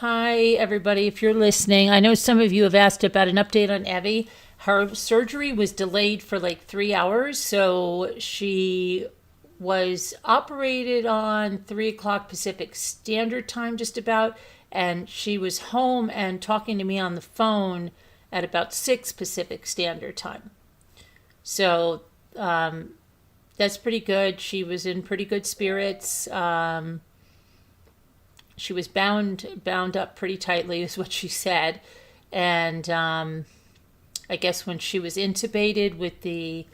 Hi, everybody. If you're listening, I know some of you have asked about an update on Evie. Her surgery was delayed for like 3 hours, so she was operated on 3 o'clock Pacific Standard Time, just about, and she was home and talking to me on the phone at about 6 Pacific Standard Time. So that's pretty good. She was in pretty good spirits. She was bound up pretty tightly, is what she said, and I guess when she was intubated with the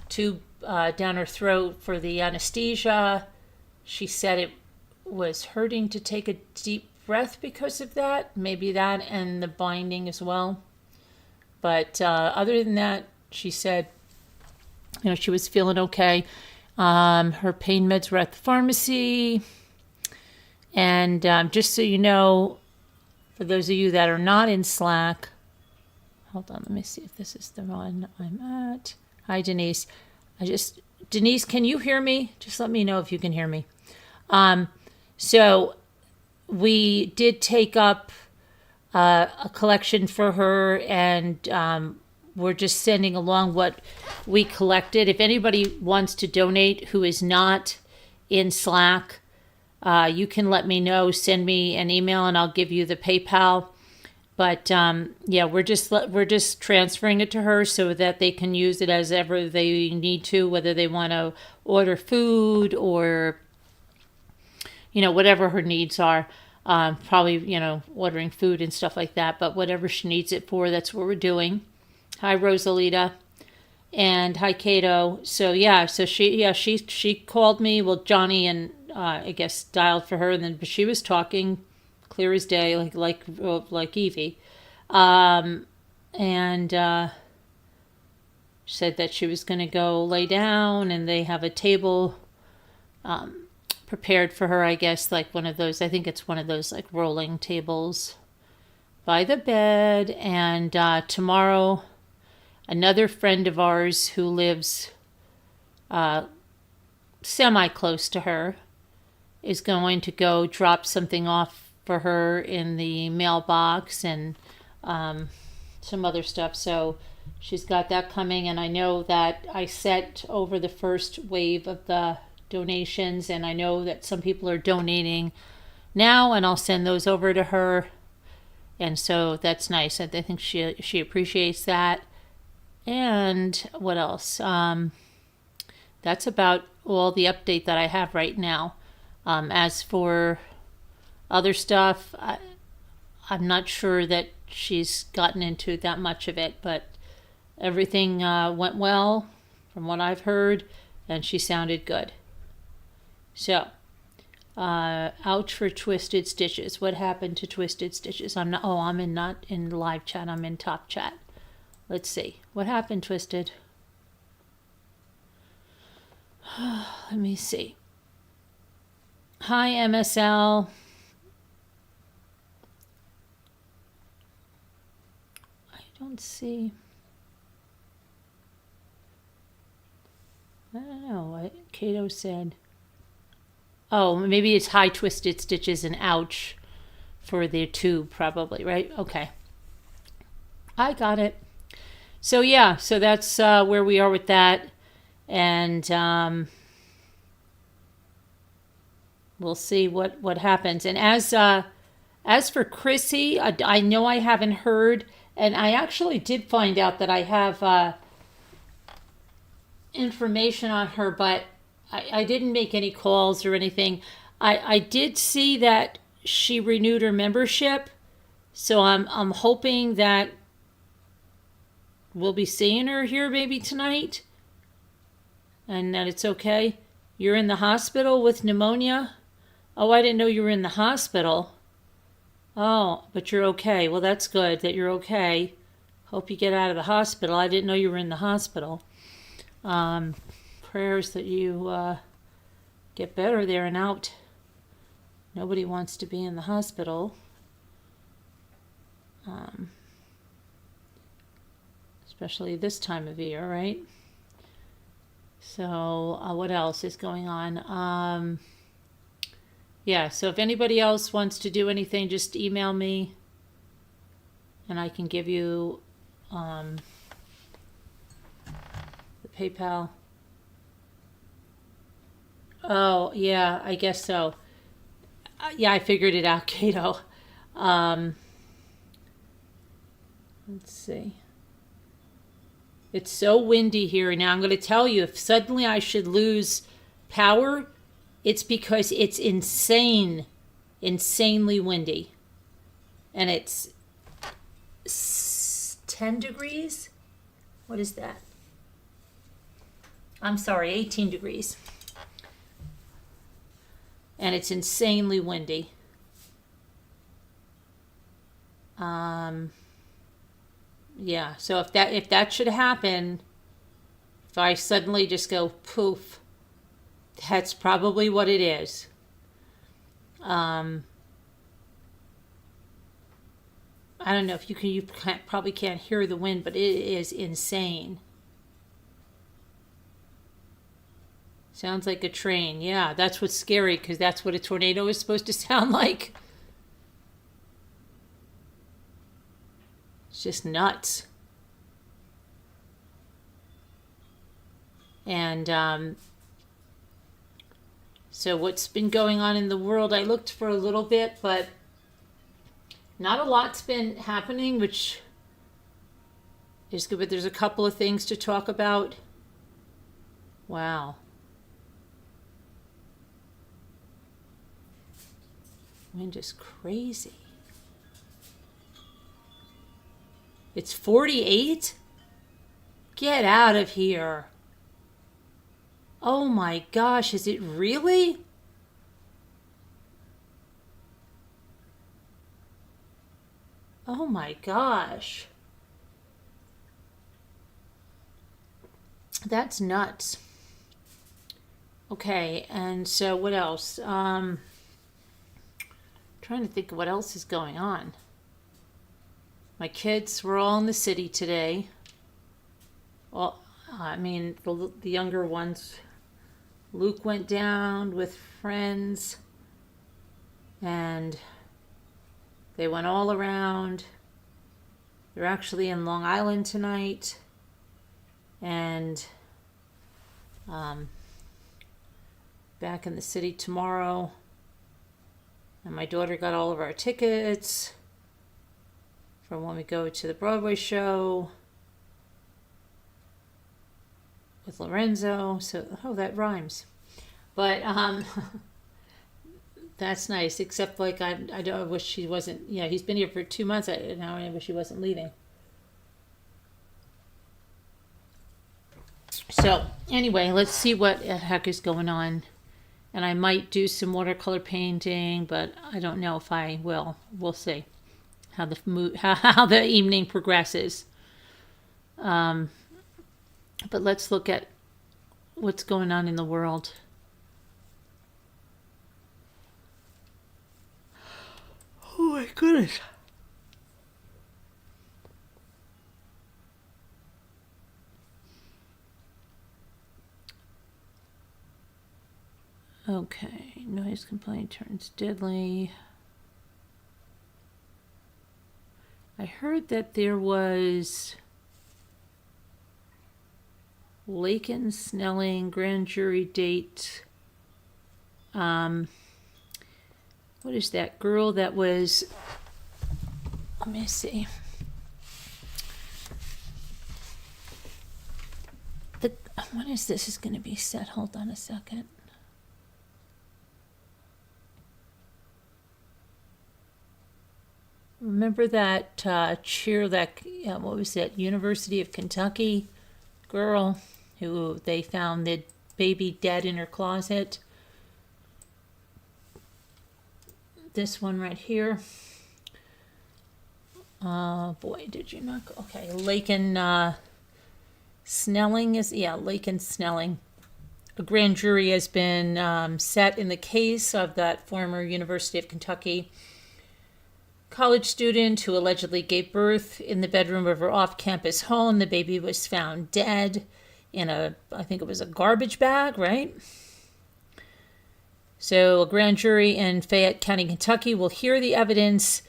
tube down her throat for the anesthesia, she said it was hurting to take a deep breath because of that. Maybe that and the binding as well. But other than that, she said, she was feeling okay. Her pain meds were at the pharmacy. And just so you know, for those of you that are not in Slack, hold on, let me see if this is the one I'm at. Hi, Denise. Denise, can you hear me? Just let me know if you can hear me. So we did take up a collection for her, and we're just sending along what we collected. If anybody wants to donate who is not in Slack, you can let me know. Send me an email, and I'll give you the PayPal. But we're just transferring it to her so that they can use it as ever they need to, whether they want to order food or whatever her needs are. Probably ordering food and stuff like that. But whatever she needs it for, that's what we're doing. Hi, Rosalita. And hi, Kato. So she called me. Well, Johnny and I guess dialed for her, but she was talking clear as day, like Evie, and said that she was going to go lay down, and they have a table prepared for her. I guess like one of those. I think it's one of those like rolling tables by the bed. And tomorrow, another friend of ours who lives semi close to her is going to go drop something off for her in the mailbox and some other stuff. So she's got that coming, and I know that I sent over the first wave of the donations, and I know that some people are donating now, and I'll send those over to her. And so that's nice. I think she appreciates that. And what else? That's about all the update that I have right now. As for other stuff, I'm not sure that she's gotten into that much of it, but everything went well from what I've heard, and she sounded good. So, ouch for Twisted Stitches. What happened to Twisted Stitches? I'm not in live chat. I'm in top chat. Let's see. What happened, Twisted? Let me see. Hi, MSL. I don't see. I don't know what Kato said. Oh, maybe it's hi Twisted Stitches and ouch for the tube, probably, right? Okay. I got it. So so that's where we are with that. And we'll see what happens. And as for Chrissy, I know I haven't heard, and I actually did find out that I have information on her, but I didn't make any calls or anything. I did see that she renewed her membership, so I'm hoping that we'll be seeing her here maybe tonight, and that it's okay. You're in the hospital with pneumonia? Oh, I didn't know you were in the hospital. Oh, but you're okay. Well, that's good that you're okay. Hope you get out of the hospital. I didn't know you were in the hospital. Prayers that you get better there and out. Nobody wants to be in the hospital. Especially this time of year, right? So what else is going on? Yeah, so if anybody else wants to do anything, just email me and I can give you the PayPal. Oh, yeah, I guess so. Yeah, I figured it out, Kato. Um, let's see. It's so windy here. Now I'm going to tell you, if suddenly I should lose power, it's because it's insanely windy. And it's 10 degrees? What is that? I'm sorry, 18 degrees. And it's insanely windy. Yeah, so if that should happen, if I suddenly just go poof, that's probably what it is. I don't know if you probably can't hear the wind, but it is insane. Sounds like a train. Yeah, that's what's scary, because that's what a tornado is supposed to sound like. It's just nuts. And so what's been going on in the world, I looked for a little bit, but not a lot's been happening, which is good, but there's a couple of things to talk about. Wow. Wind is crazy. It's 48? Get out of here. Oh my gosh, is it really? Oh my gosh. That's nuts. Okay, and so what else? Trying to think of what else is going on. My kids were all in the city today. Well, I mean, the younger ones. Luke went down with friends, and they went all around. They're actually in Long Island tonight, and back in the city tomorrow. And my daughter got all of our tickets from when we go to the Broadway show with Lorenzo. So, oh, that rhymes. But that's nice, except like I wish she wasn't, he's been here for 2 months now, I wish he wasn't leaving. So, anyway, let's see what the heck is going on. And I might do some watercolor painting, but I don't know if I will. We'll see how the evening progresses. But let's look at what's going on in the world. Oh my goodness. Okay, noise complaint turns deadly. I heard that there was Lakin Snelling grand jury date. What is that girl that was? Let me see. When is this is going to be set? Hold on a second. Remember that what was it, University of Kentucky girl who they found the baby dead in her closet? This one right here. Boy, did you not go? Okay, Lakin Snelling Lakin Snelling. A grand jury has been set in the case of that former University of Kentucky college student who allegedly gave birth in the bedroom of her off-campus home. The baby was found dead in I think it was a garbage bag, right? So a grand jury in Fayette County, Kentucky will hear the evidence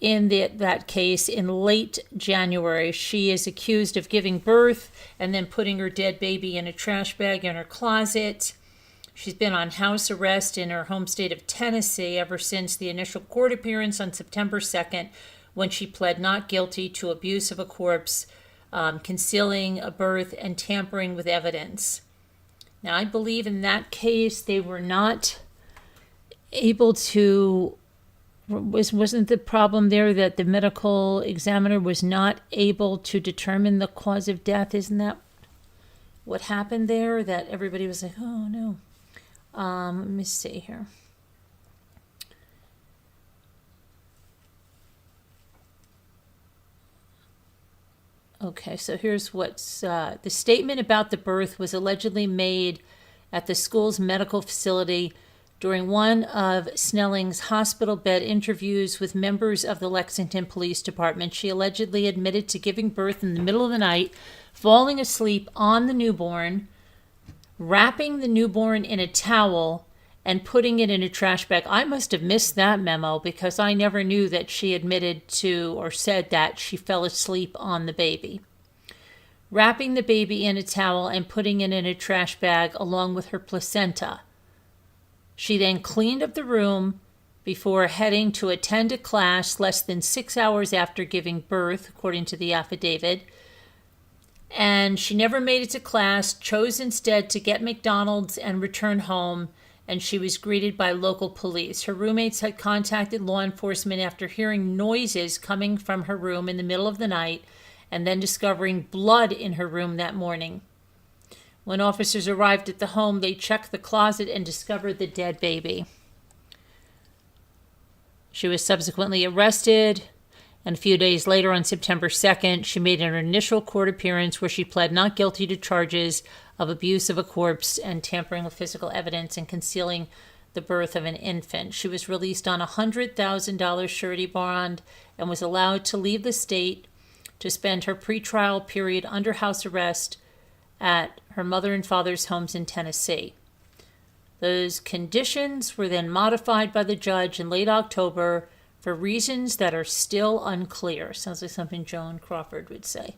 in that case in late January. She is accused of giving birth and then putting her dead baby in a trash bag in her closet. She's been on house arrest in her home state of Tennessee ever since the initial court appearance on September 2nd, when she pled not guilty to abuse of a corpse, concealing a birth, and tampering with evidence. Now, I believe in that case they were not able to, wasn't the problem there that the medical examiner was not able to determine the cause of death? Isn't that what happened there? That everybody was like, oh no. Let me see here. Okay, so here's what's the statement about the birth was allegedly made at the school's medical facility during one of Snelling's hospital bed interviews with members of the Lexington Police Department. She allegedly admitted to giving birth in the middle of the night, falling asleep on the newborn, wrapping the newborn in a towel, and putting it in a trash bag. I must have missed that memo because I never knew that she admitted to or said that she fell asleep on the baby. Wrapping the baby in a towel and putting it in a trash bag along with her placenta. She then cleaned up the room before heading to attend a class less than 6 hours after giving birth, according to the affidavit. And she never made it to class, chose instead to get McDonald's and return home, and she was greeted by local police. Her roommates had contacted law enforcement after hearing noises coming from her room in the middle of the night and then discovering blood in her room that morning. When officers arrived at the home, they checked the closet and discovered the dead baby. She was subsequently arrested, and a few days later, on September 2nd, she made her initial court appearance where she pled not guilty to charges of abuse of a corpse and tampering with physical evidence and concealing the birth of an infant. She was released on a $100,000 surety bond and was allowed to leave the state to spend her pretrial period under house arrest at her mother and father's homes in Tennessee. Those conditions were then modified by the judge in late October for reasons that are still unclear. Sounds like something Joan Crawford would say.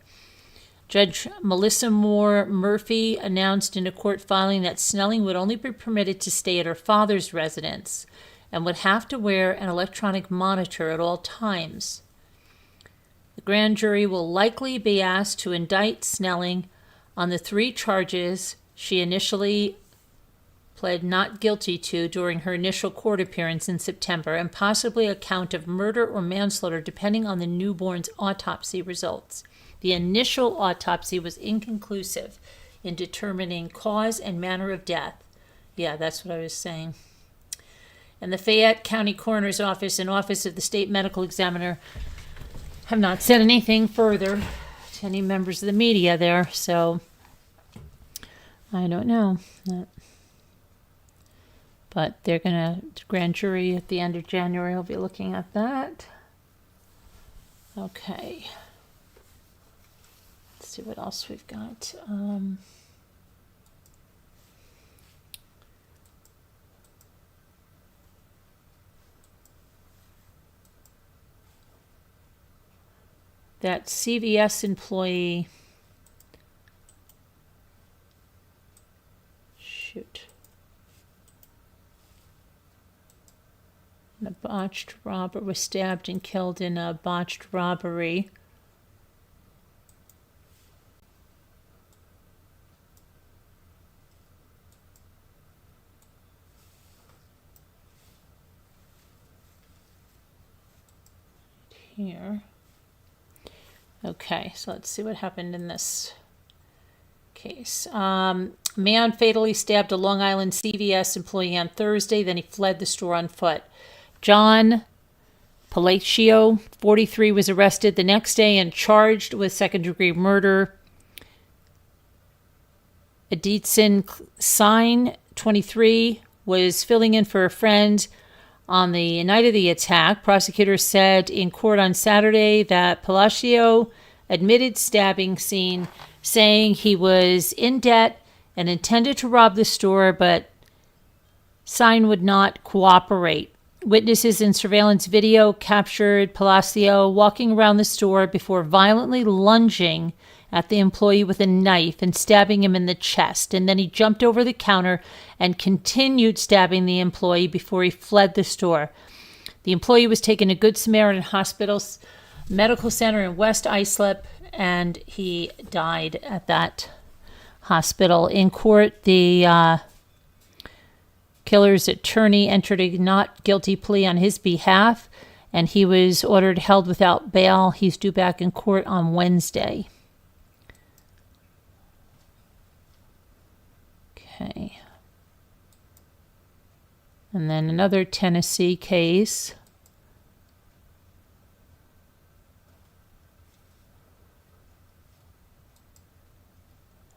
Judge Melissa Moore Murphy announced in a court filing that Snelling would only be permitted to stay at her father's residence and would have to wear an electronic monitor at all times. The grand jury will likely be asked to indict Snelling on the 3 charges she initially pled not guilty to during her initial court appearance in September, and possibly a count of murder or manslaughter depending on the newborn's autopsy results. The initial autopsy was inconclusive in determining cause and manner of death. Yeah, that's what I was saying. And the Fayette County Coroner's Office and Office of the State Medical Examiner have not said anything further to any members of the media there, so I don't know. But they're going to, grand jury at the end of January will be looking at that. Okay. Let's see what else we've got. That CVS employee, a botched robber was stabbed and killed in a botched robbery. Here. Okay, so let's see what happened in this case. Man fatally stabbed a Long Island CVS employee on Thursday, then he fled the store on foot. John Palacio, 43, was arrested the next day and charged with second-degree murder. Editson Sign, 23, was filling in for a friend on the night of the attack. Prosecutors said in court on Saturday that Palacio admitted stabbing scene, saying he was in debt and intended to rob the store, but sign would not cooperate. Witnesses in surveillance video captured Palacio walking around the store before violently lunging at the employee with a knife and stabbing him in the chest. And then he jumped over the counter and continued stabbing the employee before he fled the store. The employee was taken to Good Samaritan Hospital's medical center in West Islip, and he died at that hospital. In court, the killer's attorney entered a not guilty plea on his behalf, and he was ordered held without bail. He's due back in court on Wednesday. Okay. And then another Tennessee case.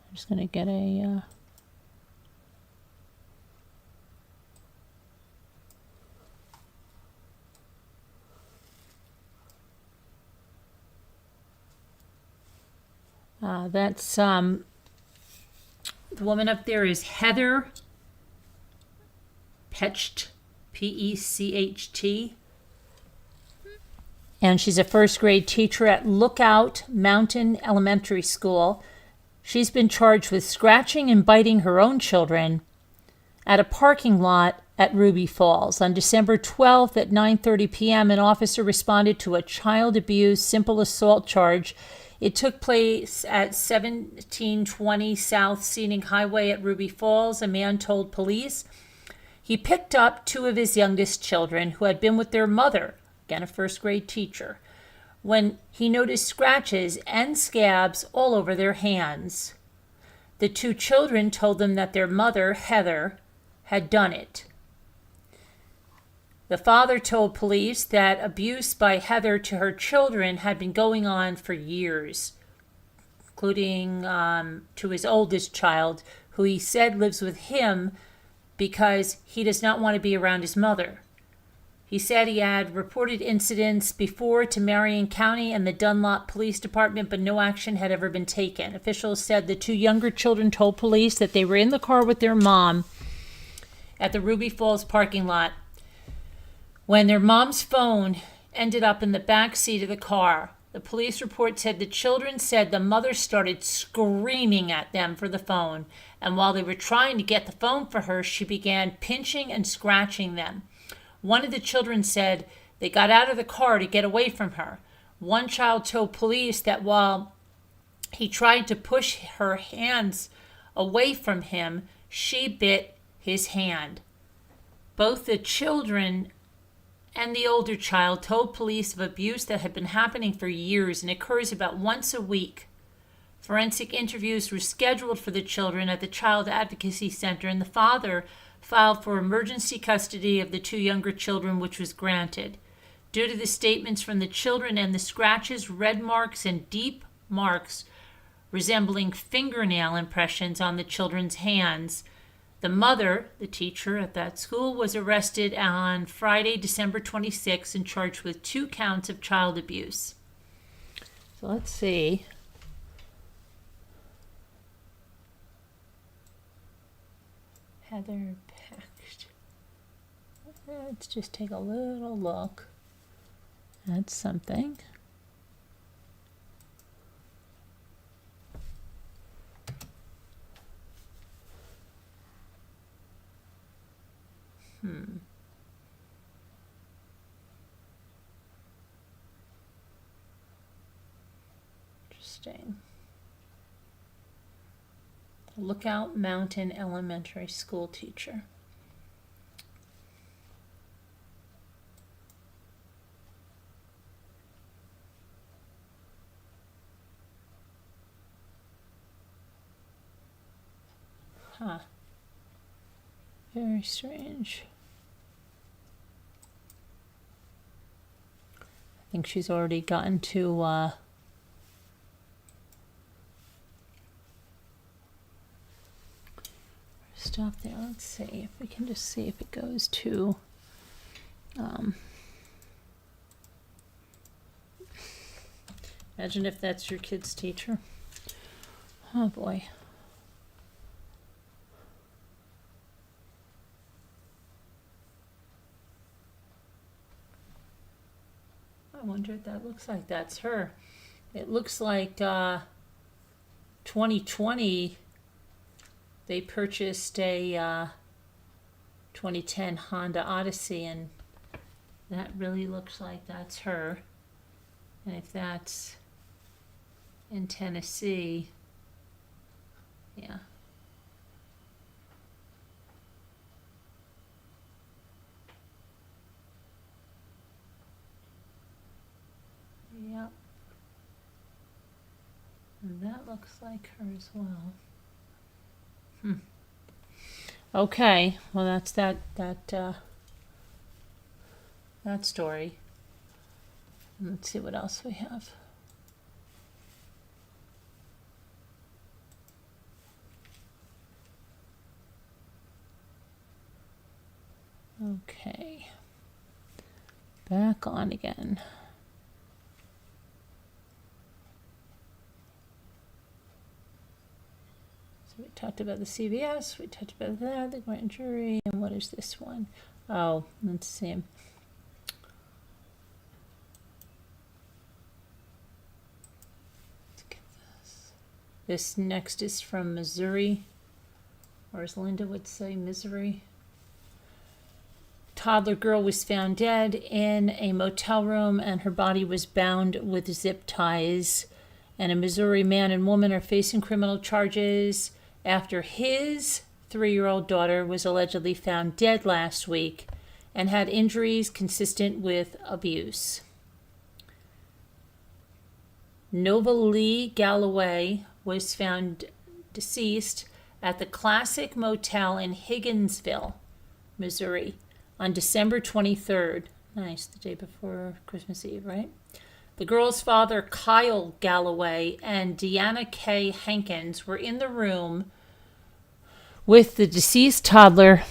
I'm just going to get a... that's the woman up there is Heather Pecht, Pecht, and she's a first grade teacher at Lookout Mountain Elementary School. She's been charged with scratching and biting her own children at a parking lot at Ruby Falls. On December 12th at 9:30 p.m., an officer responded to a child abuse simple assault charge. It took place at 1720 South Scenic Highway at Ruby Falls. A man told police he picked up two of his youngest children who had been with their mother, again a first grade teacher, when he noticed scratches and scabs all over their hands. The two children told them that their mother, Heather, had done it. The father told police that abuse by Heather to her children had been going on for years, including to his oldest child, who he said lives with him because he does not want to be around his mother. He said he had reported incidents before to Marion County and the Dunlop Police Department, but no action had ever been taken. Officials said the two younger children told police that they were in the car with their mom at the Ruby Falls parking lot when their mom's phone ended up in the back seat of the car. The police report said the children said the mother started screaming at them for the phone, and while they were trying to get the phone for her, she began pinching and scratching them. One of the children said they got out of the car to get away from her. One child told police that while he tried to push her hands away from him, she bit his hand. Both the children and the older child told police of abuse that had been happening for years and occurs about once a week. Forensic interviews were scheduled for the children at the Child Advocacy Center, and the father filed for emergency custody of the two younger children, which was granted. Due to the statements from the children and the scratches, red marks, and deep marks resembling fingernail impressions on the children's hands, the mother, the teacher at that school, was arrested on Friday, December 26, and charged with 2 counts of child abuse. So let's see. Heather Pecht. Let's just take a little look at something. Interesting. Lookout Mountain Elementary School teacher. Huh. Very strange. I think she's already gotten to stuff there. Let's see if we can just see if it goes to imagine if that's your kid's teacher. Oh boy. I wonder if that looks like that's her. It looks like 2020 they purchased a 2010 Honda Odyssey, and that really looks like that's her. And if that's in Tennessee, yeah. Yep. And that looks like her as well. Okay, well that's that story. Let's see what else we have. Okay. Back on again. So we talked about the CVS, we talked about that, the grand jury, and what is this one? Oh, let's see. Let's get this. This next is from Missouri, or as Linda would say, Missouri. Toddler girl was found dead in a motel room, and her body was bound with zip ties. And a Missouri man and woman are facing criminal charges after his 3-year-old daughter was allegedly found dead last week and had injuries consistent with abuse. Nova Lee Galloway was found deceased at the Classic Motel in Higginsville, Missouri, on December 23rd. Nice, the day before Christmas Eve, right? The girl's father, Kyle Galloway, and Deanna K. Hankins were in the room with the deceased toddler.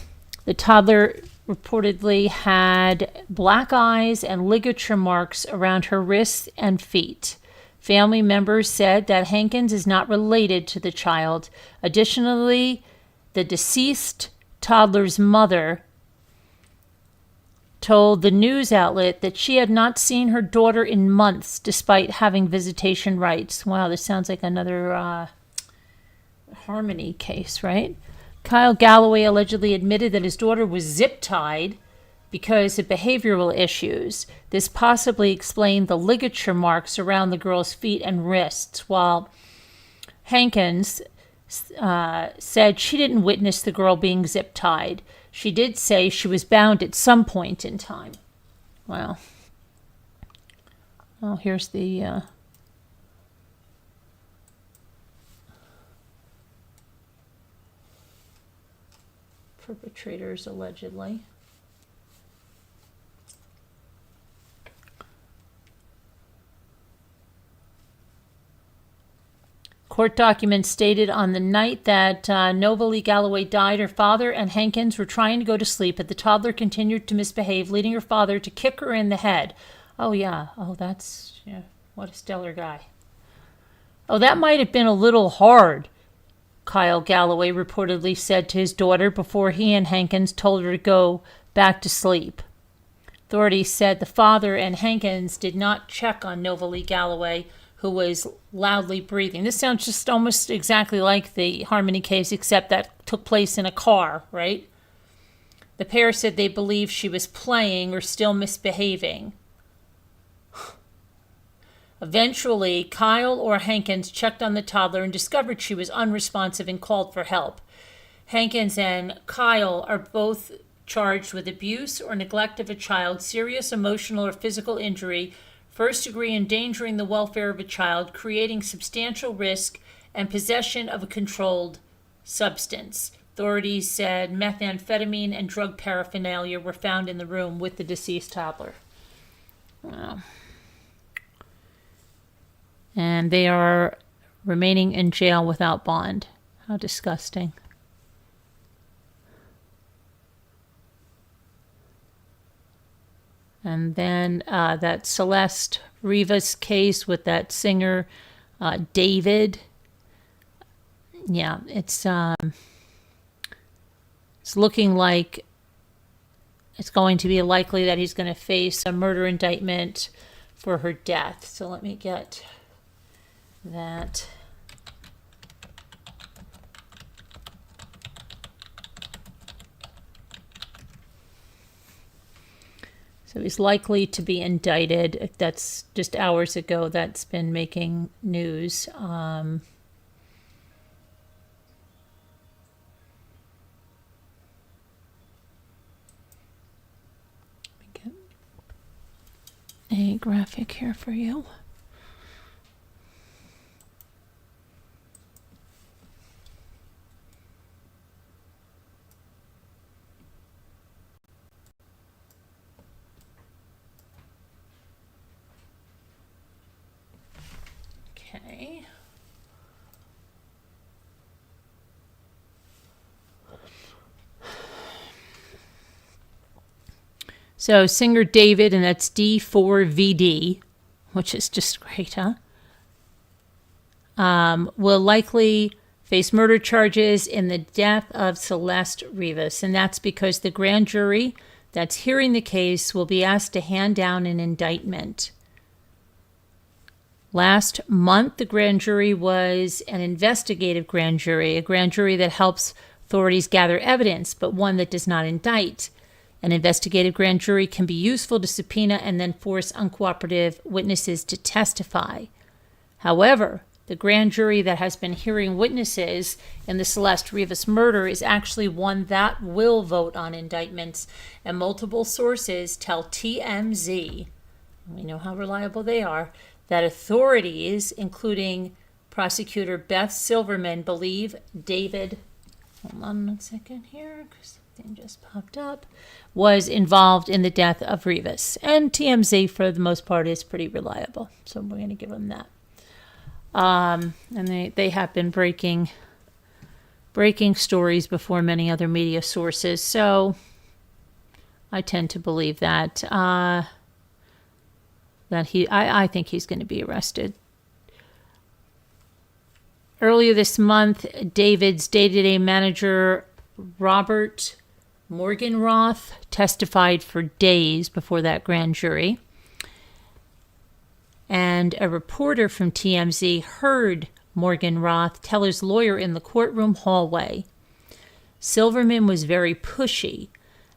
The toddler reportedly had black eyes and ligature marks around her wrists and feet. Family members said that Hankins is not related to the child. Additionally, the deceased toddler's mother told the news outlet that she had not seen her daughter in months despite having visitation rights. Wow, this sounds like another Harmony case, right? Kyle Galloway allegedly admitted that his daughter was zip-tied because of behavioral issues. This possibly explained the ligature marks around the girl's feet and wrists, while Hankins said she didn't witness the girl being zip-tied. She did say she was bound at some point in time. Wow. Oh, here's the perpetrators, allegedly. Court documents stated on the night that Nova Lee Galloway died, her father and Hankins were trying to go to sleep, but the toddler continued to misbehave, leading her father to kick her in the head. Oh, yeah. Oh, that's... yeah. What a stellar guy. Oh, that might have been a little hard, Kyle Galloway reportedly said to his daughter before he and Hankins told her to go back to sleep. Authorities said the father and Hankins did not check on Nova Lee Galloway, who was loudly breathing. This sounds just almost exactly like the Harmony case, except that took place in a car, right? The pair said they believed she was playing or still misbehaving. Eventually, Kyle or Hankins checked on the toddler and discovered she was unresponsive and called for help. Hankins and Kyle are both charged with abuse or neglect of a child, serious emotional or physical injury, first-degree endangering the welfare of a child, creating substantial risk, and possession of a controlled substance. Authorities said methamphetamine and drug paraphernalia were found in the room with the deceased toddler. Wow. And they are remaining in jail without bond. How disgusting. And then that Celeste Rivas case with that singer, David. Yeah, it's looking like it's going to be likely that he's going to face a murder indictment for her death. So let me get that. So he's likely to be indicted. That's just hours ago. That's been making news. Get a graphic here for you. Okay. So singer David, and that's D4VD, which is just great, huh? Will likely face murder charges in the death of Celeste Rivas. And that's because the grand jury that's hearing the case will be asked to hand down an indictment. Last month, the grand jury was an investigative grand jury, a grand jury that helps authorities gather evidence, but one that does not indict. An investigative grand jury can be useful to subpoena and then force uncooperative witnesses to testify. However, the grand jury that has been hearing witnesses in the Celeste Rivas murder is actually one that will vote on indictments, and multiple sources tell TMZ, we know how reliable they are, that authorities, including prosecutor Beth Silverman, believe David, hold on one second here, because something just popped up, was involved in the death of Rivas. And TMZ, for the most part, is pretty reliable. So we're going to give them that. And they have been breaking stories before many other media sources. So I tend to believe that. I think he's going to be arrested. Earlier this month, David's day-to-day manager, Robert Morgenroth, testified for days before that grand jury. And a reporter from TMZ heard Morgenroth tell his lawyer in the courtroom hallway Silverman was very pushy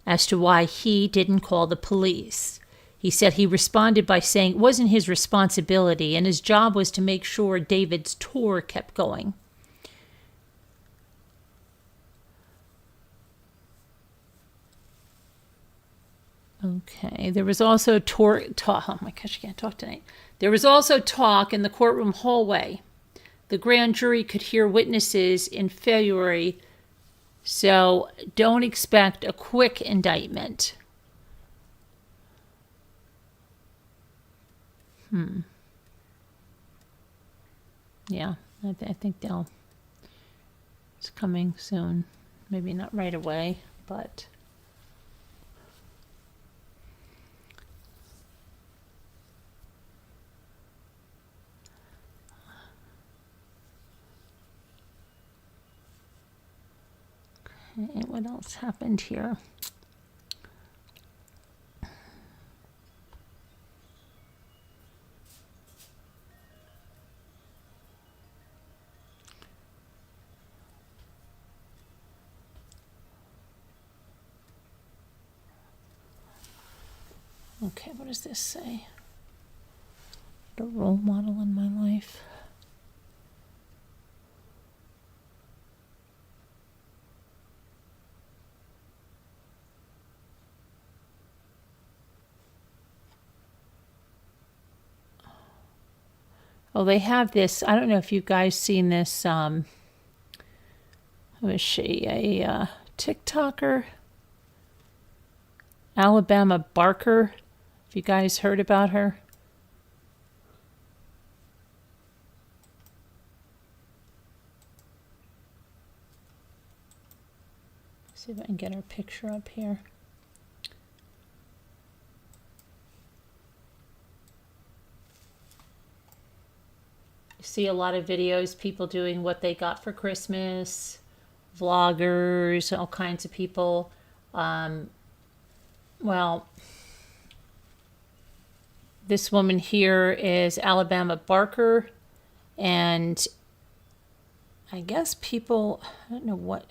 as to why he didn't call the police. He said he responded by saying it wasn't his responsibility and his job was to make sure David's tour kept going. Okay, there was also oh my gosh, I can't talk tonight. There was also talk in the courtroom hallway. The grand jury could hear witnesses in February, so don't expect a quick indictment. Yeah, I think it's coming soon. Maybe not right away, but... Okay, what else happened here? Okay, what does this say? The role model in my life. Oh, they have this. I don't know if you guys seen this. Who is she? A TikToker? Alabama Barker. Have you guys heard about her? See if I can get her picture up here. See a lot of videos, people doing what they got for Christmas, vloggers, all kinds of people. Well, This woman here is Alabama Barker, and I guess people, I don't know what.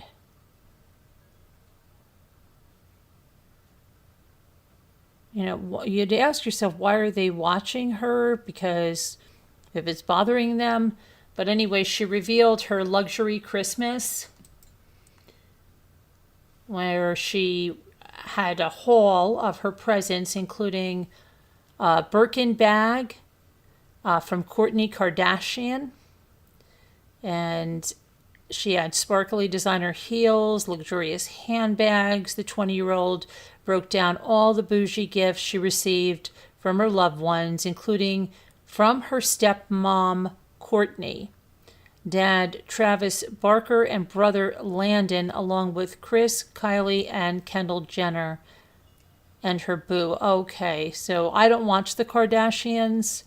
You know, you'd ask yourself, why are they watching her? Because if it's bothering them. But anyway, she revealed her luxury Christmas, where she had a haul of her presents, including a Birkin bag from Kourtney Kardashian. And she had sparkly designer heels, luxurious handbags. The 20-year-old broke down all the bougie gifts she received from her loved ones, including from her stepmom, Kourtney, dad Travis Barker, and brother Landon, along with Kris, Kylie, and Kendall Jenner, and her boo. Okay, so I don't watch the Kardashians,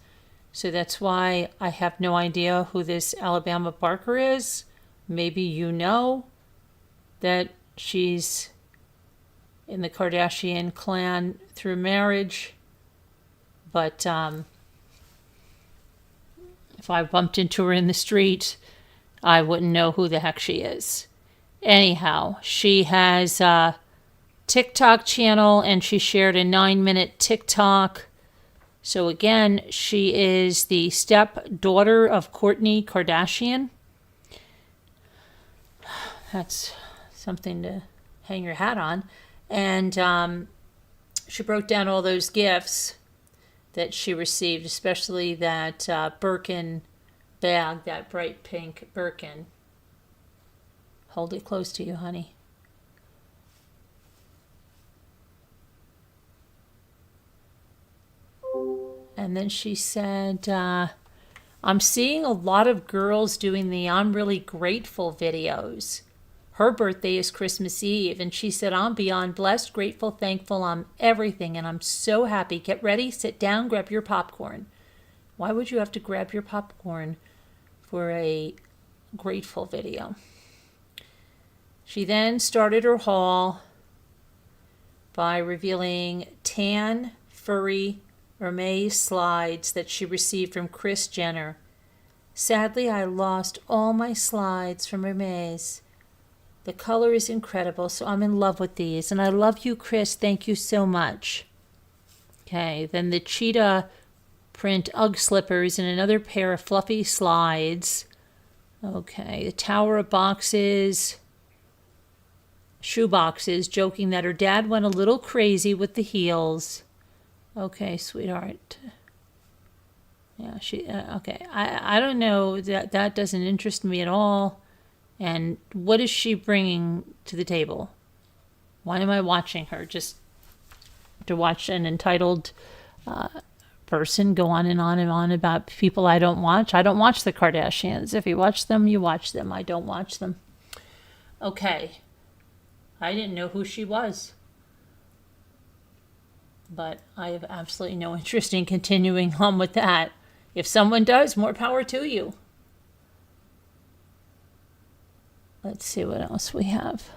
so that's why I have no idea who this Alabama Barker is. Maybe you know that she's in the Kardashian clan through marriage. But if I bumped into her in the street, I wouldn't know who the heck she is. Anyhow, she has a TikTok channel, and she shared a 9-minute TikTok. So again, she is the stepdaughter of Kourtney Kardashian. That's something to hang your hat on. And she broke down all those gifts that she received, especially that Birkin bag, that bright pink Birkin. Hold it close to you, honey. And then she said, I'm seeing a lot of girls doing the I'm really grateful videos. Her birthday is Christmas Eve, and she said, I'm beyond blessed, grateful, thankful, I'm everything, and I'm so happy. Get ready, sit down, grab your popcorn. Why would you have to grab your popcorn for a grateful video? She then started her haul by revealing tan, furry Hermes slides that she received from Kris Jenner. Sadly, I lost all my slides from Hermes. The color is incredible, so I'm in love with these. And I love you, Kris. Thank you so much. Okay, then the cheetah print Ugg slippers and another pair of fluffy slides. Okay, the tower of boxes, shoe boxes, joking that her dad went a little crazy with the heels. Okay, sweetheart. Yeah, okay. I don't know, that doesn't interest me at all. And what is she bringing to the table? Why am I watching her? Just to watch an entitled person go on and on and on about people I don't watch. I don't watch the Kardashians. If you watch them, you watch them. I don't watch them. Okay. I didn't know who she was. But I have absolutely no interest in continuing on with that. If someone does, more power to you. Let's see what else we have.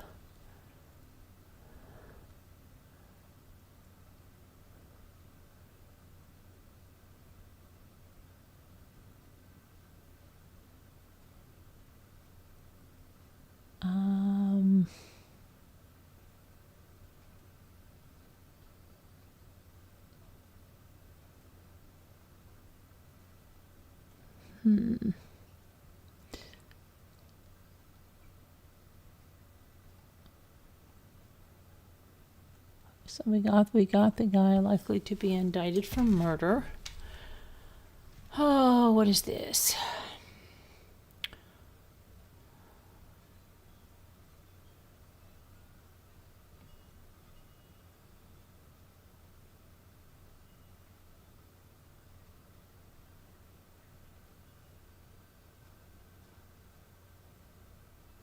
So we got the guy likely to be indicted for murder. Oh, what is this?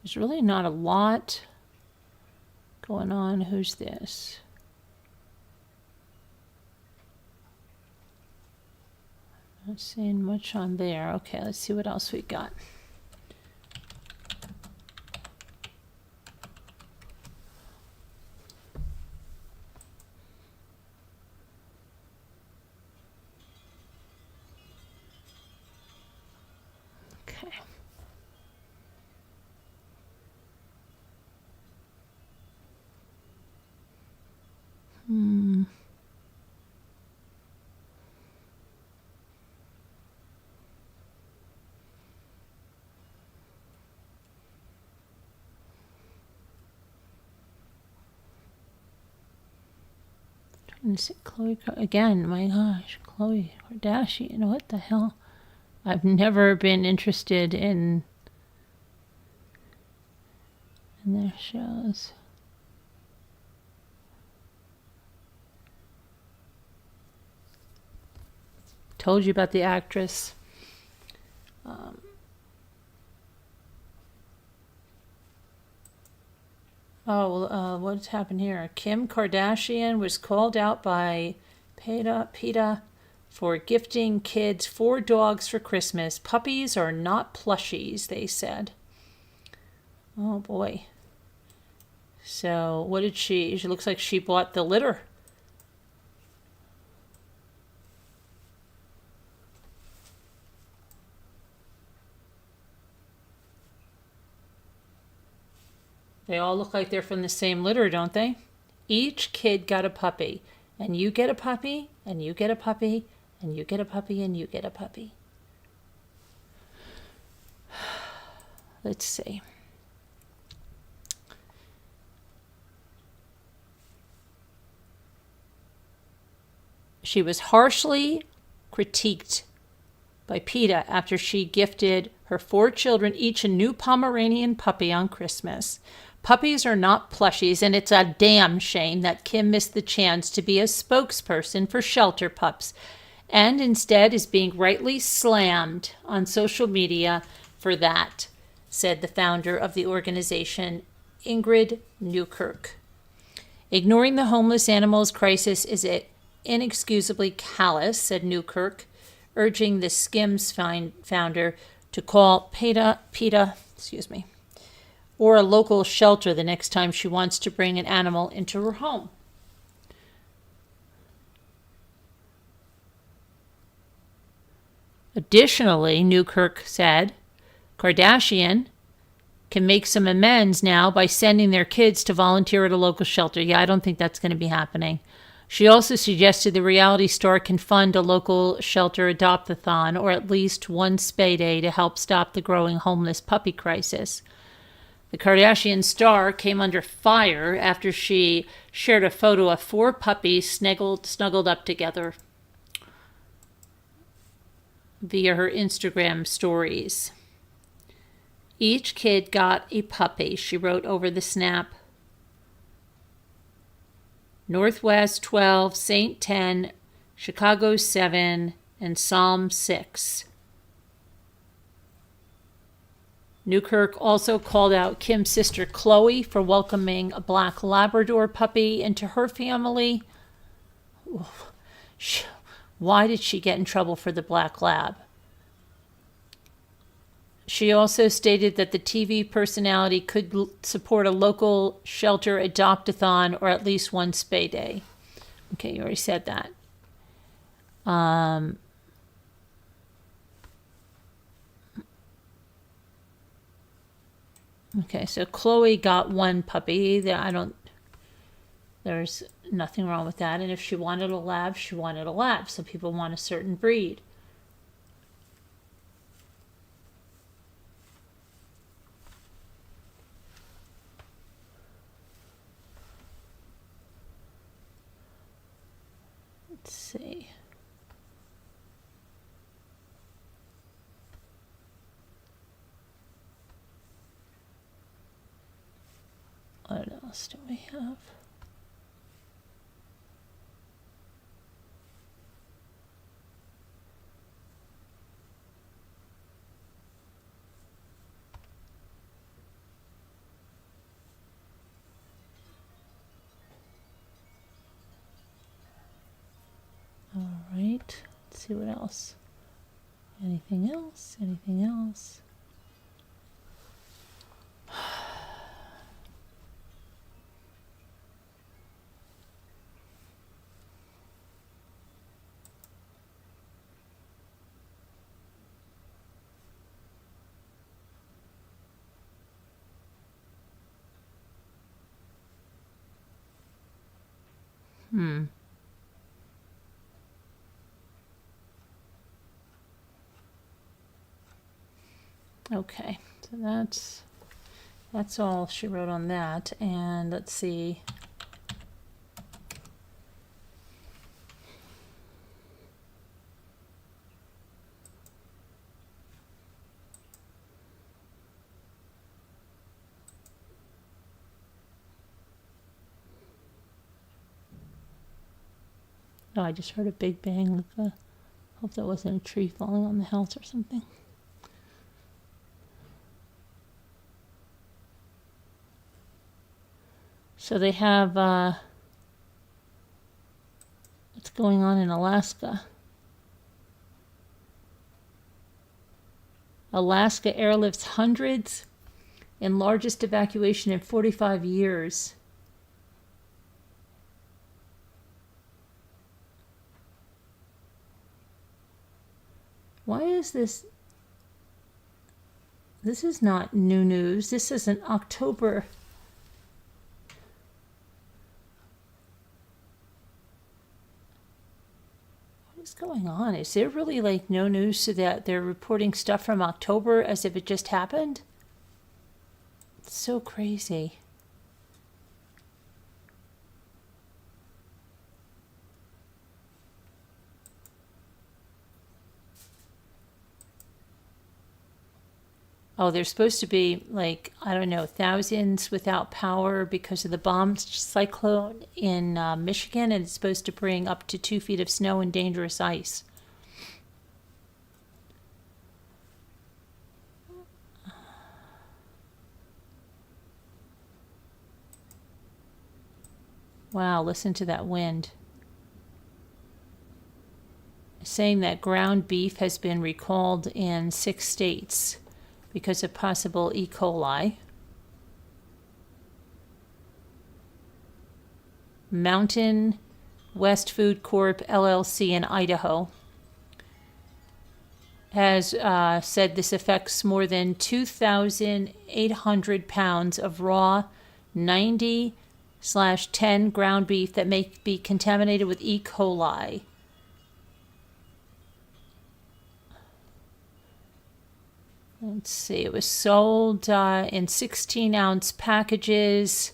There's really not a lot going on. Who's this? Not seeing much on there. Okay, let's see what else we got. And is it Khloe again? My gosh, Khloe Kardashian. What the hell? I've never been interested in their shows. Told you about the actress. What's happened here? Kim Kardashian was called out by PETA for gifting kids 4 dogs for Christmas. Puppies are not plushies, they said. Oh boy. So what did she looks like she bought the litter. They all look like they're from the same litter, don't they? Each kid got a puppy. And you get a puppy, and you get a puppy, and you get a puppy, and you get a puppy. Let's see. She was harshly critiqued by PETA after she gifted her 4 children each a new Pomeranian puppy on Christmas. Puppies are not plushies, and it's a damn shame that Kim missed the chance to be a spokesperson for shelter pups and instead is being rightly slammed on social media for that, said the founder of the organization, Ingrid Newkirk. Ignoring the homeless animals crisis is inexcusably callous, said Newkirk, urging the Skims founder to call PETA, or a local shelter the next time she wants to bring an animal into her home. Additionally, Newkirk said, Kardashian can make some amends now by sending their kids to volunteer at a local shelter. Yeah, I don't think that's going to be happening. She also suggested the reality star can fund a local shelter adopt-a-thon or at least one spay day to help stop the growing homeless puppy crisis. The Kardashian star came under fire after she shared a photo of 4 puppies snuggled up together via her Instagram stories. Each kid got a puppy, she wrote over the snap. Northwest 12, Saint 10, Chicago 7, and Psalm 6. Newkirk also called out Kim's sister Khloe for welcoming a black Labrador puppy into her family. Why did she get in trouble for the black lab? She also stated that the TV personality could support a local shelter adopt-a-thon or at least one spay day. Okay, you already said that. Okay, so Khloe got 1 puppy. There's nothing wrong with that. And if she wanted a lab, she wanted a lab. Some people want a certain breed. Let's see. What else do we have? All right, let's see what else. Anything else? Anything else? Okay, so that's all she wrote on that. And let's see. Oh, I just heard a big bang. Hope that wasn't a tree falling on the house or something. So they have what's going on in Alaska. Alaska airlifts hundreds in largest evacuation in 45 years. Why is this? This is not new news. This is in October. What's going on? Is there really like no news so that they're reporting stuff from October as if it just happened? It's so crazy. Oh, there's supposed to be like, I don't know, thousands without power because of the bomb cyclone in Michigan, and it's supposed to bring up to 2 feet of snow and dangerous ice. Wow, listen to that wind. Saying that ground beef has been recalled in 6 states because of possible E. coli. Mountain West Food Corp. LLC in Idaho has said this affects more than 2,800 pounds of raw 90/10 ground beef that may be contaminated with E. coli. Let's see, it was sold in 16-ounce packages,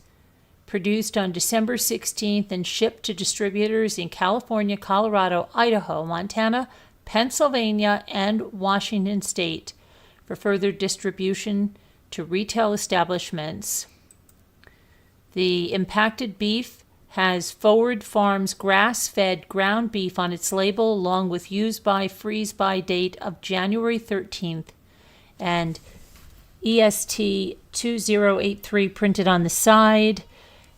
produced on December 16th, and shipped to distributors in California, Colorado, Idaho, Montana, Pennsylvania, and Washington State for further distribution to retail establishments. The impacted beef has Forward Farms grass-fed ground beef on its label, along with use-by, freeze-by date of January 13th. And EST 2083 printed on the side.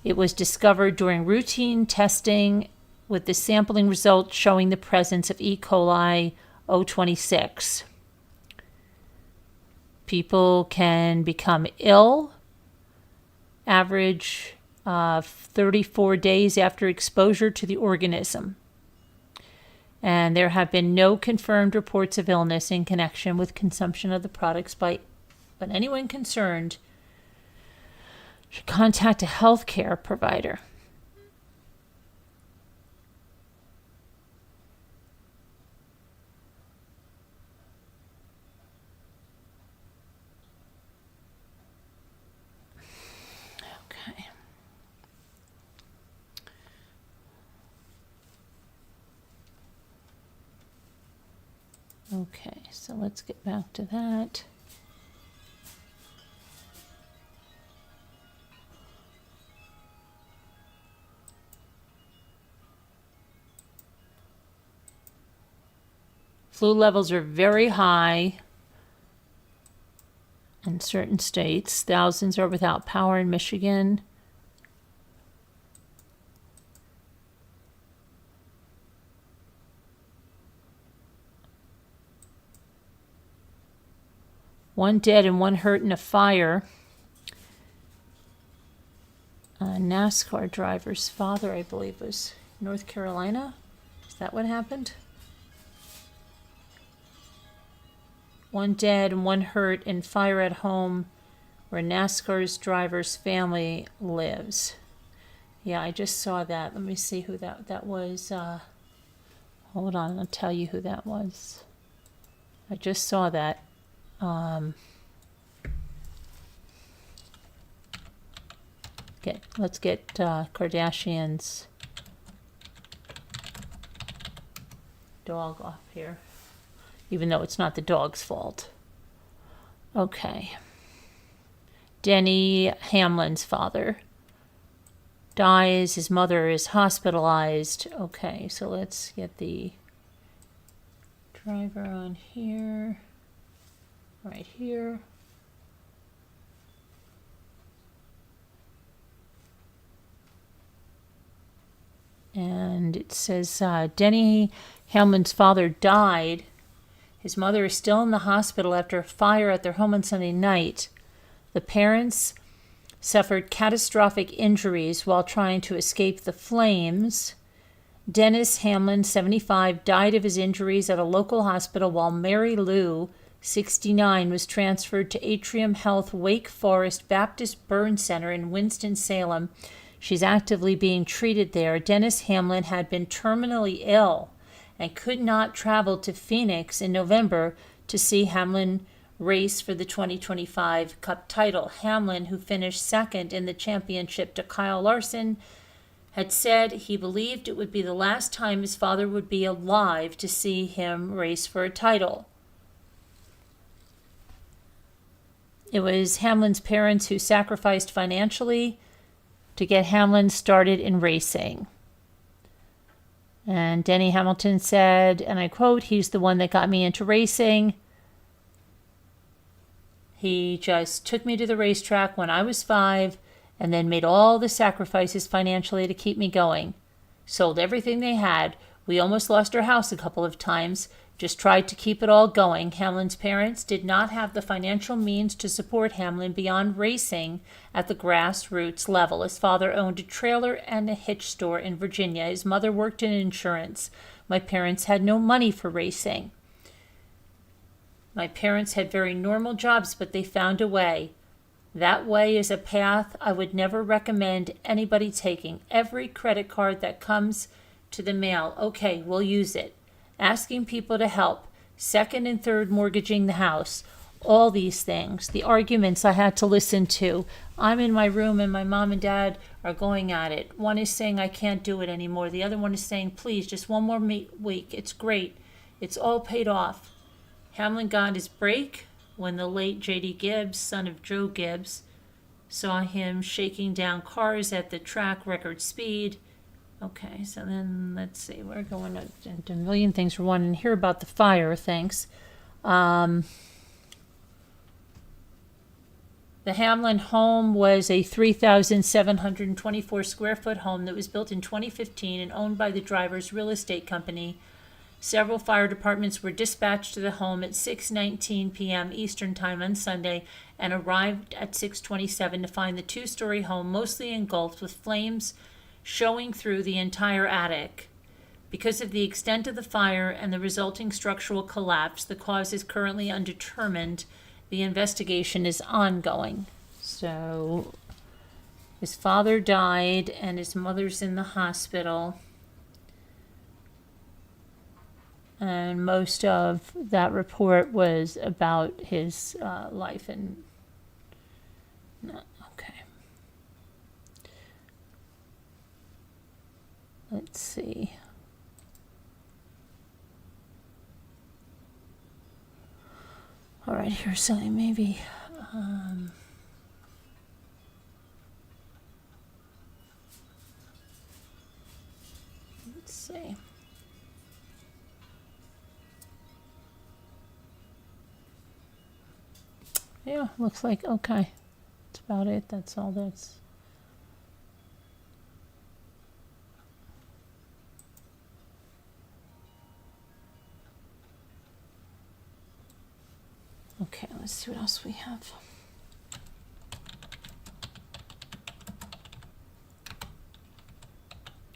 It was discovered during routine testing with the sampling results showing the presence of E. coli 026. People can become ill, average 34 days after exposure to the organism. And there have been no confirmed reports of illness in connection with consumption of the products but anyone concerned should contact a healthcare provider. Okay. Okay, so let's get back to that. Flu levels are very high in certain states. Thousands are without power in Michigan. One dead and one hurt in a fire. A NASCAR driver's father, I believe, was North Carolina. Is that what happened? One dead and one hurt in fire at home where NASCAR's driver's family lives. Yeah, I just saw that. Let me see who that was. Hold on, I'll tell you who that was. I just saw that. Let's get Kardashian's dog off here, even though it's not the dog's fault. Okay. Denny Hamlin's father. dies. His mother is hospitalized. Okay, so let's get the driver on here. Right here. And it says Denny Hamlin's father died. His mother is still in the hospital after a fire at their home on Sunday night. The parents suffered catastrophic injuries while trying to escape the flames. Dennis Hamlin, 75, died of his injuries at a local hospital, while Mary Lou, 69, was transferred to Atrium Health Wake Forest Baptist Burn Center in Winston-Salem. She's actively being treated there. Dennis Hamlin had been terminally ill and could not travel to Phoenix in November to see Hamlin race for the 2025 Cup title. Hamlin, who finished second in the championship to Kyle Larson, had said he believed it would be the last time his father would be alive to see him race for a title. It was Hamlin's parents who sacrificed financially to get Hamlin started in racing. And Denny Hamilton said, and I quote, "He's the one that got me into racing. He just took me to the racetrack when I was 5 and then made all the sacrifices financially to keep me going. Sold everything they had. We almost lost our house a couple of times. Just tried to keep it all going." Hamlin's parents did not have the financial means to support Hamlin beyond racing at the grassroots level. His father owned a trailer and a hitch store in Virginia. His mother worked in insurance. My parents had no money for racing. My parents had very normal jobs, but they found a way. That way is a path I would never recommend anybody taking. Every credit card that comes to the mail, okay, we'll use it. Asking people to help, second and third mortgaging the house, all these things, the arguments I had to listen to. I'm in my room and my mom and dad are going at it. One is saying I can't do it anymore. The other one is saying, please, just one more week. It's great. It's all paid off. Hamlin got his break when the late J.D. Gibbs, son of Joe Gibbs, saw him shaking down cars at the track record speed. Okay, so then let's see. We're going into a million things. We're wanting to hear about the fire. Thanks. The Hamlin home was a 3,724 square foot home that was built in 2015 and owned by the driver's real estate company. Several fire departments were dispatched to the home at 6:19 p.m. Eastern Time on Sunday and arrived at 6:27 to find the two-story home mostly engulfed with flames showing through the entire attic. Because of the extent of the fire and the resulting structural collapse, the cause is currently undetermined. The investigation is ongoing. So his father died and his mother's in the hospital. And most of that report was about his life and okay. Let's see. All right, here's something maybe. Let's see. Yeah, looks like okay. That's about it. That's all that's. Okay, let's see what else we have.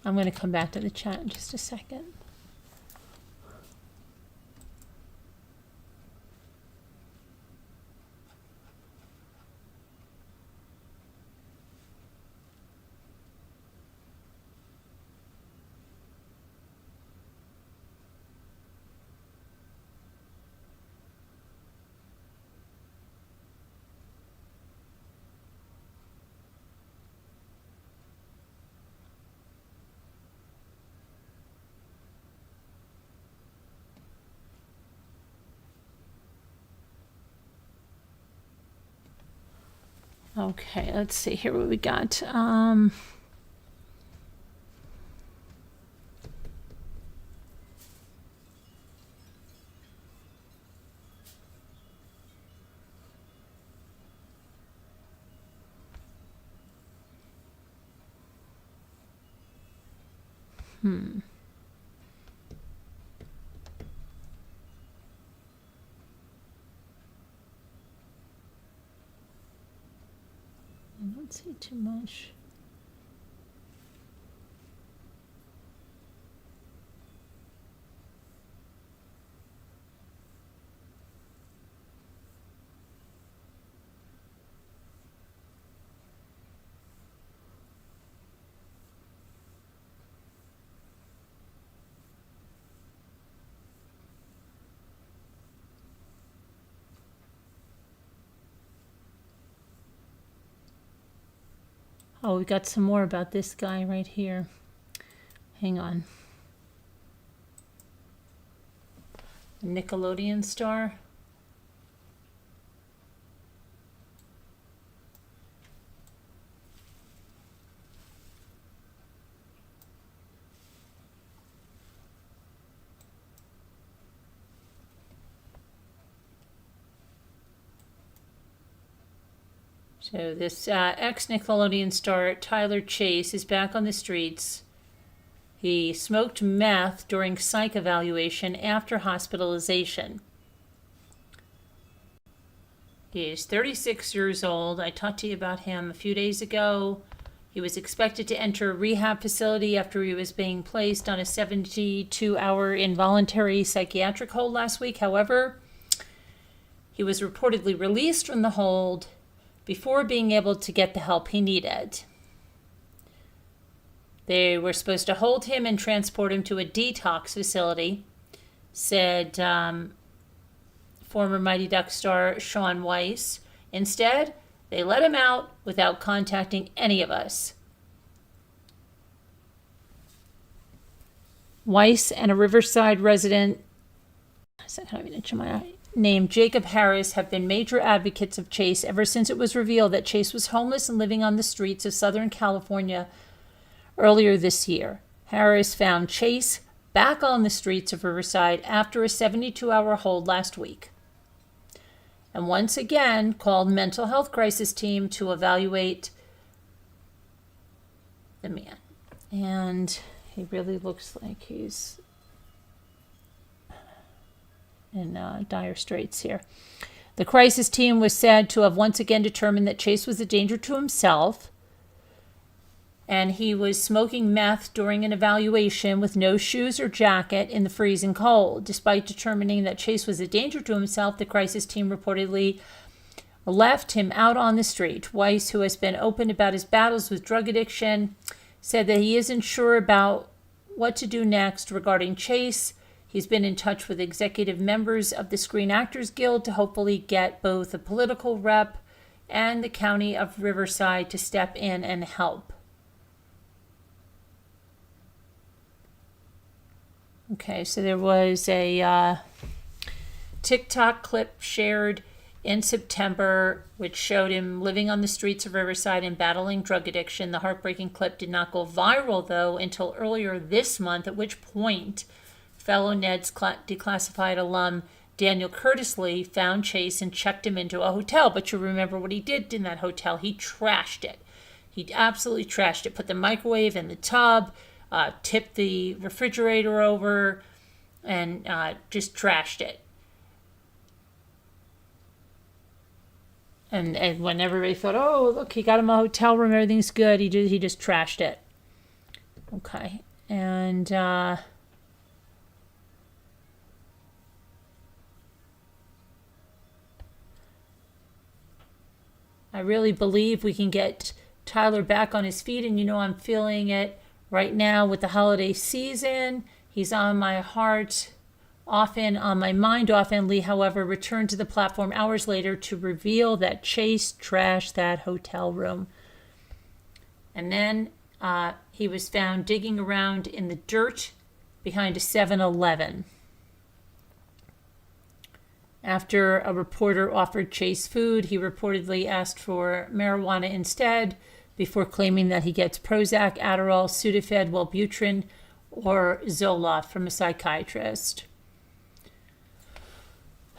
I'm going to come back to the chat in just a second. Okay, let's see here what we got. I don't see too much. Oh, we got some more about this guy right here. Hang on. Nickelodeon star. So this ex-Nickelodeon star Tyler Chase is back on the streets. He smoked meth during psych evaluation after hospitalization. He is 36 years old. I talked to you about him a few days ago. He was expected to enter a rehab facility after he was being placed on a 72-hour involuntary psychiatric hold last week. However, he was reportedly released from the hold before being able to get the help he needed. They were supposed to hold him and transport him to a detox facility, said former Mighty Ducks star Shaun Weiss. Instead, they let him out without contacting any of us. Weiss and a Riverside resident, named Jacob Harris, have been major advocates of Chase ever since it was revealed that Chase was homeless and living on the streets of Southern California earlier this year. Harris found Chase back on the streets of Riverside after a 72-hour hold last week, and once again called mental health crisis team to evaluate the man. And he really looks like he's in dire straits here. The crisis team was said to have once again determined that Chase was a danger to himself, and he was smoking meth during an evaluation with no shoes or jacket in the freezing cold. Despite determining that Chase was a danger to himself, the crisis team reportedly left him out on the street. Weiss, who has been open about his battles with drug addiction, said that he isn't sure about what to do next regarding Chase. He's been in touch with executive members of the Screen Actors Guild to hopefully get both a political rep and the county of Riverside to step in and help. Okay, so there was a TikTok clip shared in September which showed him living on the streets of Riverside and battling drug addiction. The heartbreaking clip did not go viral, though, until earlier this month, at which point fellow Ned's declassified alum Daniel Curtisley found Chase and checked him into a hotel. But you remember what he did in that hotel. He trashed it. He absolutely trashed it. Put the microwave in the tub, tipped the refrigerator over, and just trashed it. And when everybody thought, oh, look, he got him a hotel room, everything's good, he just trashed it. Okay. And I really believe we can get Tyler back on his feet, and I'm feeling it right now with the holiday season. He's on my heart, often on my mind often. Lee, however, returned to the platform hours later to reveal that Chase trashed that hotel room. And then he was found digging around in the dirt behind a 7-Eleven. After a reporter offered Chase food, he reportedly asked for marijuana instead, before claiming that he gets Prozac, Adderall, Sudafed, Wellbutrin, or Zoloft from a psychiatrist.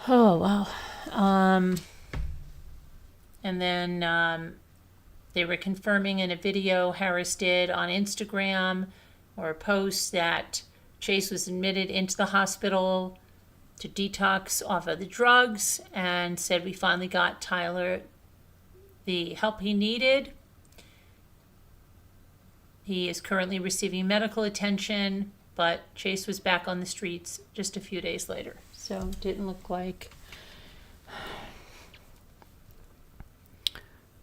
Oh, wow. And then they were confirming in a video Harris did on Instagram or a post that Chase was admitted into the hospital to detox off of the drugs, and said we finally got Tyler the help he needed. He is currently receiving medical attention, but Chase was back on the streets just a few days later. So it didn't look like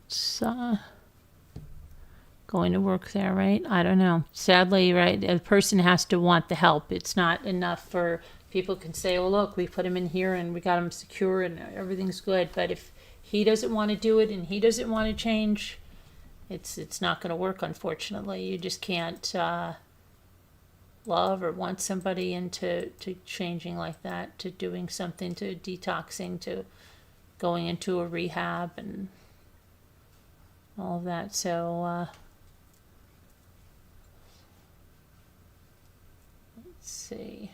it's going to work there, right? I don't know. Sadly, right, a person has to want the help. It's not enough for people can say, oh, look, we put him in here and we got him secure and everything's good. But if he doesn't want to do it and he doesn't want to change, it's not going to work, unfortunately. You just can't love or want somebody into changing like that, to doing something, to detoxing, to going into a rehab and all of that. So let's see.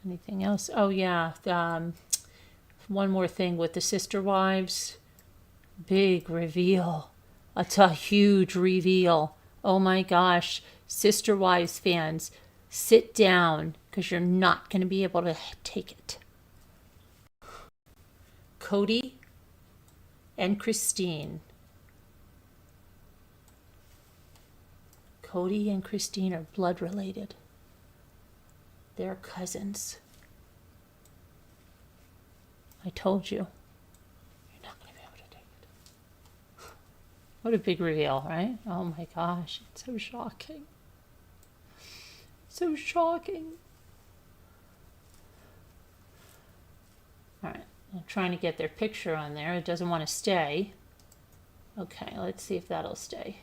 Anything else? Oh, yeah. One more thing with the sister wives. Big reveal. It's a huge reveal. Oh my gosh. Sister Wives fans, sit down because you're not going to be able to take it. Cody and Christine. Cody and Christine are blood related. They're cousins. I told you. You're not going to be able to take it. What a big reveal, right? Oh my gosh. It's so shocking. So shocking. All right. I'm trying to get their picture on there. It doesn't want to stay. Okay, let's see if that'll stay.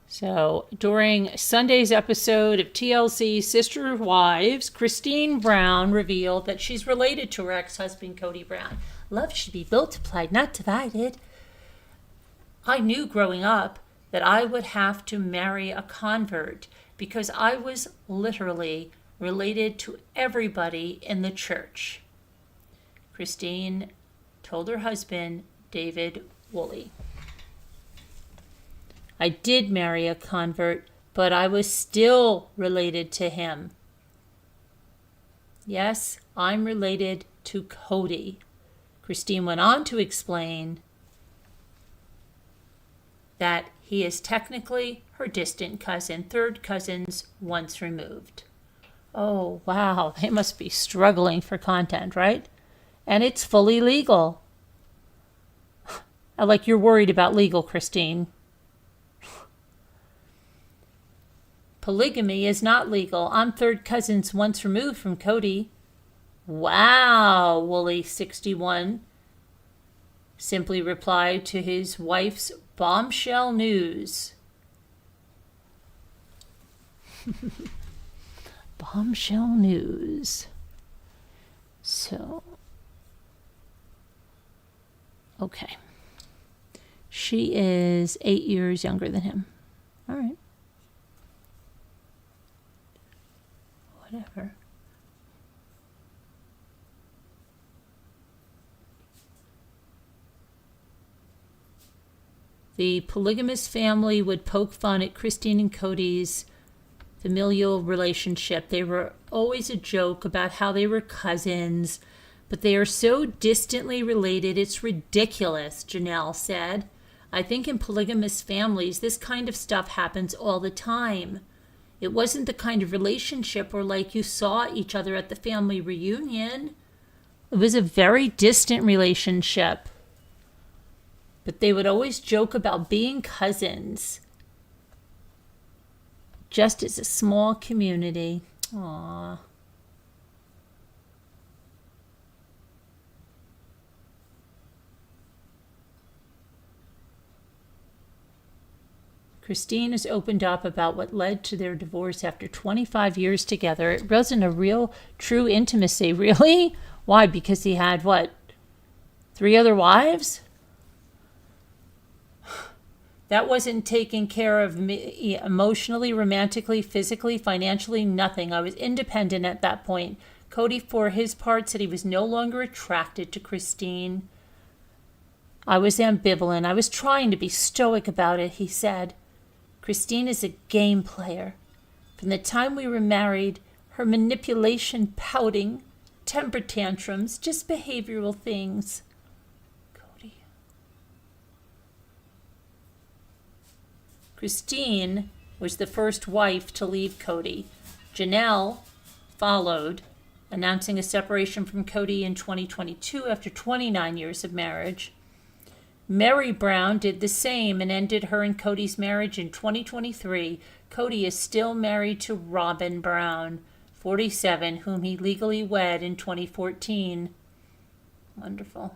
So during Sunday's episode of TLC Sister Wives, Christine Brown revealed that she's related to her ex-husband, Cody Brown. Love should be multiplied, not divided. I knew growing up that I would have to marry a convert because I was literally related to everybody in the church. Christine told her husband, David Woolley. I did marry a convert, but I was still related to him. Yes, I'm related to Cody. Christine went on to explain that he is technically her distant cousin, third cousins once removed. Oh, wow, they must be struggling for content, right? And it's fully legal. Like you're worried about legal, Christine. Polygamy is not legal. I'm third cousins once removed from Cody. Wow, Woolley 61 simply replied to his wife's bombshell news. Bombshell news. So, okay. She is 8 years younger than him. All right. Whatever. The polygamous family would poke fun at Christine and Cody's familial relationship. They were always a joke about how they were cousins, but they are so distantly related, it's ridiculous, Janelle said. I think in polygamous families, this kind of stuff happens all the time. It wasn't the kind of relationship where, like, you saw each other at the family reunion. It was a very distant relationship. But they would always joke about being cousins. Just as a small community. Aww. Christine has opened up about what led to their divorce after 25 years together. It wasn't a real, true intimacy. Really? Why? Because he had, what, 3 other wives? That wasn't taking care of me emotionally, romantically, physically, financially, nothing. I was independent at that point. Cody, for his part, said he was no longer attracted to Christine. I was ambivalent. I was trying to be stoic about it, he said. Christine is a game player. From the time we were married, her manipulation, pouting, temper tantrums, just behavioral things. Cody. Christine was the first wife to leave Cody. Janelle followed, announcing a separation from Cody in 2022 after 29 years of marriage. Mary Brown did the same and ended her and Cody's marriage in 2023. Cody is still married to Robin Brown, 47, whom he legally wed in 2014. Wonderful.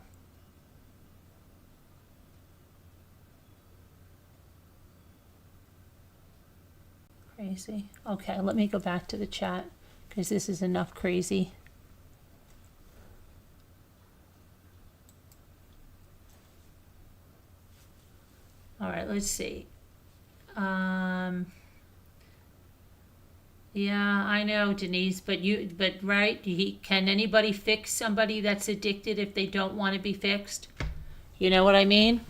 Crazy. Okay, let me go back to the chat because this is enough crazy. All right, let's see. Yeah, I know, Denise, but right, can anybody fix somebody that's addicted if they don't want to be fixed? You know what I mean?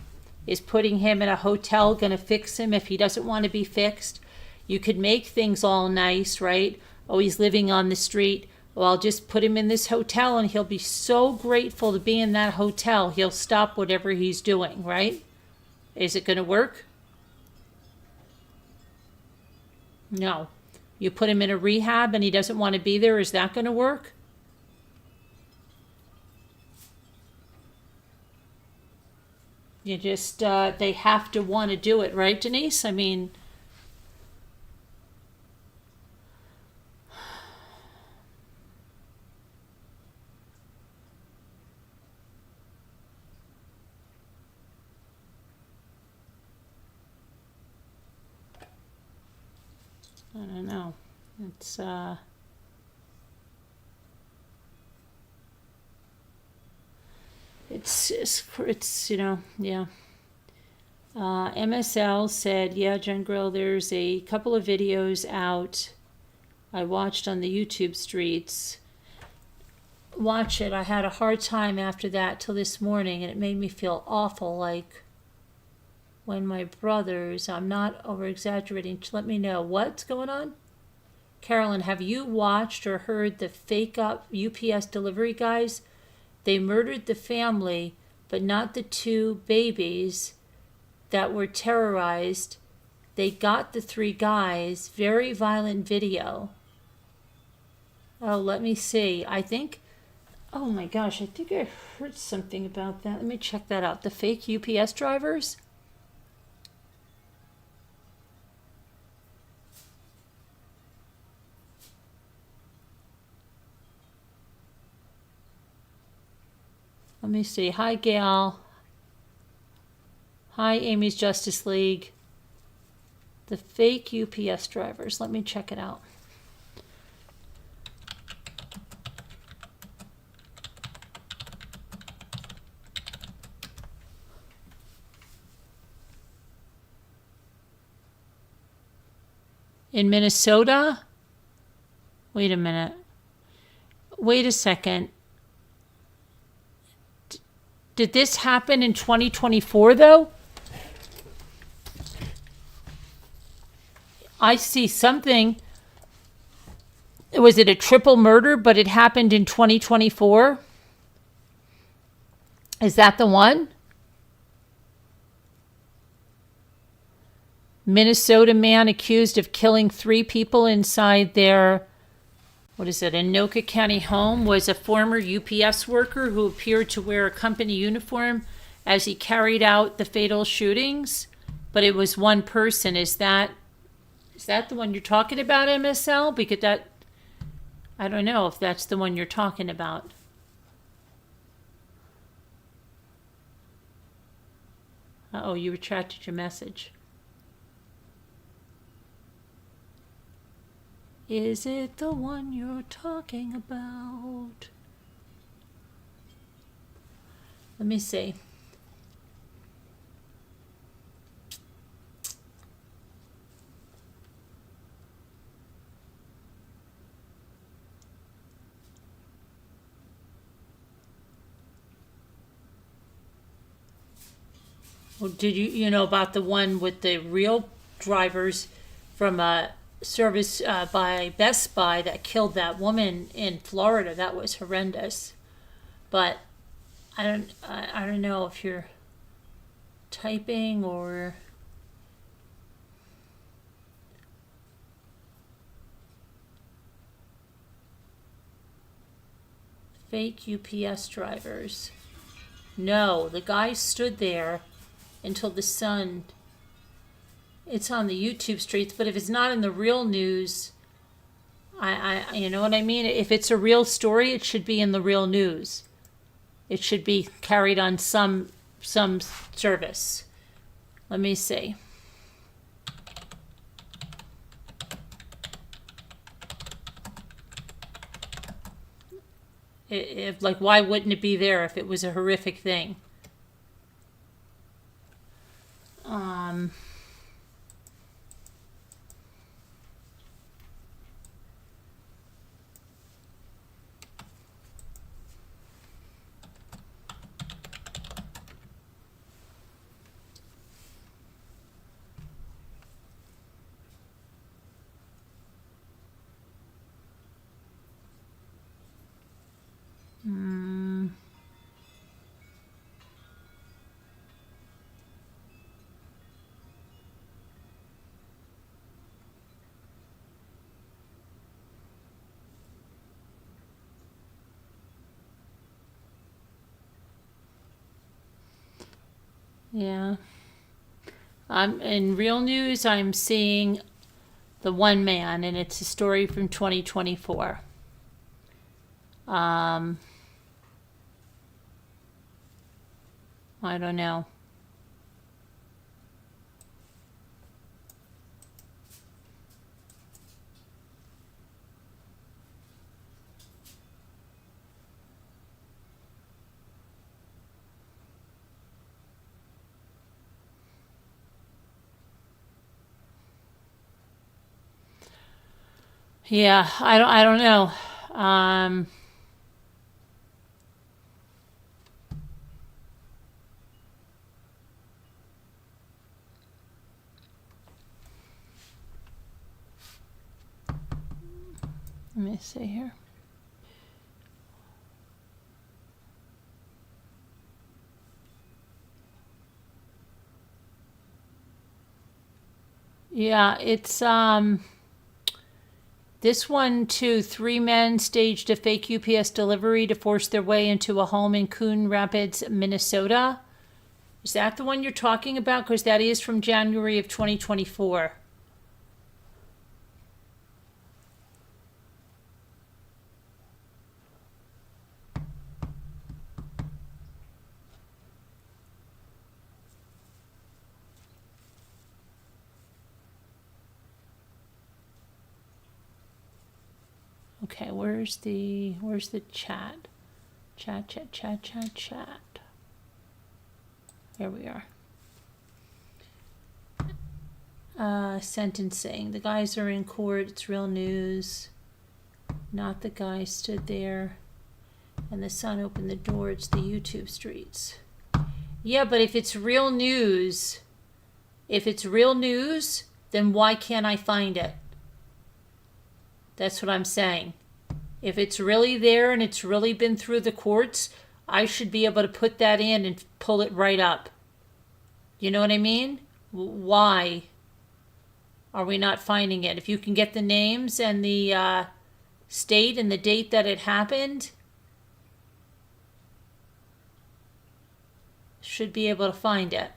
Is putting him in a hotel going to fix him if he doesn't want to be fixed? You could make things all nice, right? Oh, he's living on the street. Well, I'll just put him in this hotel and he'll be so grateful to be in that hotel. He'll stop whatever he's doing, right? Is it going to work? No. You put him in a rehab and he doesn't want to be there. Is that going to work? You just, they have to want to do it, right, Denise? I mean, I don't know. It's yeah. MSL said, yeah, Jen Grill, there's a couple of videos out I watched on the YouTube streets. Watch it. I had a hard time after that till this morning, and it made me feel awful, like when my brothers, I'm not over-exaggerating, let me know what's going on. Carolyn, have you watched or heard the fake up UPS delivery guys? They murdered the family, but not the two babies that were terrorized. They got the 3 guys. Very violent video. Oh, let me see. I think, oh my gosh, I think I heard something about that. Let me check that out. The fake UPS drivers? Let me see. Hi, Gail. Hi, Amy's Justice League. The fake UPS drivers. Let me check it out. In Minnesota? Wait a minute. Wait a second. Did this happen in 2024, though? I see something. Was it a triple murder, but it happened in 2024? Is that the one? Minnesota man accused of killing 3 people inside their, Anoka County home was a former UPS worker who appeared to wear a company uniform as he carried out the fatal shootings, but it was one person. Is that the one you're talking about, MSL? Because I don't know if that's the one you're talking about. Uh-oh, you retracted your message. Is it the one you're talking about? Let me see. Well, did you know about the one with the real drivers from a service by Best Buy that killed that woman in Florida? That was horrendous. But I don't know if you're typing or fake UPS drivers. No, the guy stood there until the sun. It's on the YouTube streets, but if it's not in the real news, you know what I mean? If it's a real story, it should be in the real news. It should be carried on some service. Let me see. Like, why wouldn't it be there if it was a horrific thing? Yeah. In real news, I'm seeing the one man, and it's a story from 2024. I don't know. Yeah, I don't know. Let me see here. Yeah, it's this one too. 3 men staged a fake UPS delivery to force their way into a home in Coon Rapids, Minnesota. Is that the one you're talking about? Because that is from January of 2024. Okay, where's the chat? Chat. Here we are. Sentencing. The guys are in court. It's real news. Not the guy stood there and the son opened the door. It's the YouTube streets. Yeah, but if it's real news, then why can't I find it? That's what I'm saying. If it's really there and it's really been through the courts, I should be able to put that in and pull it right up. You know what I mean? Why are we not finding it? If you can get the names and the state and the date that it happened, should be able to find it.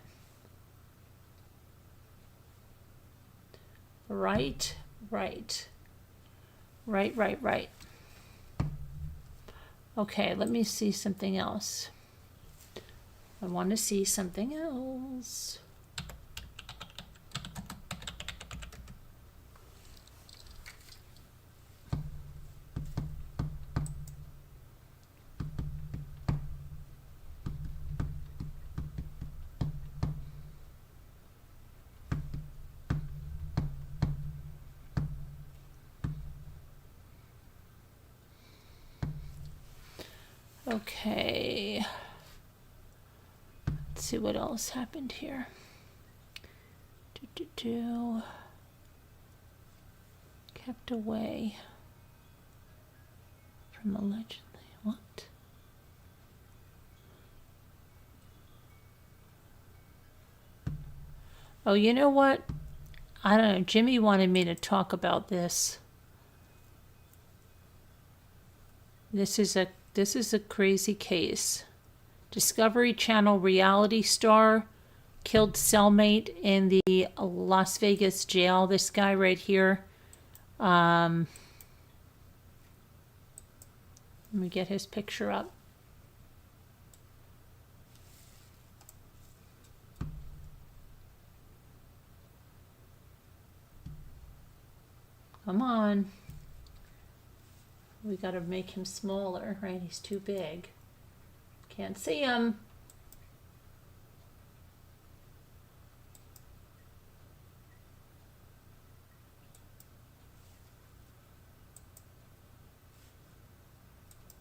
Right. Okay, let me see something else. I want to see something else. Okay. Let's see what else happened here. Kept away from allegedly. What? Oh, you know what? I don't know. Jimmy wanted me to talk about this. This is a crazy case. Discovery Channel reality star killed cellmate in the Las Vegas jail. This guy right here. Let me get his picture up. Come on. We gotta make him smaller, right? He's too big. Can't see him.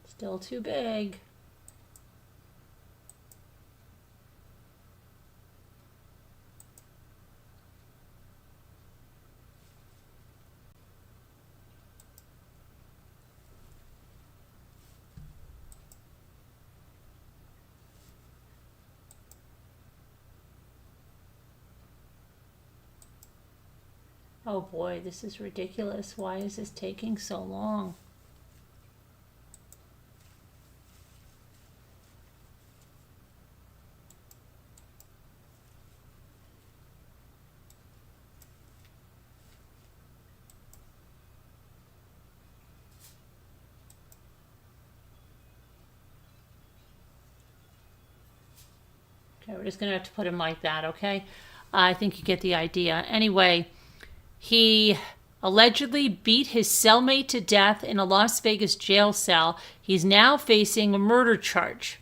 Still too big. Oh boy, this is ridiculous. Why is this taking so long? Okay, we're just going to have to put him like that, okay? I think you get the idea. Anyway, he allegedly beat his cellmate to death in a Las Vegas jail cell. He's now facing a murder charge.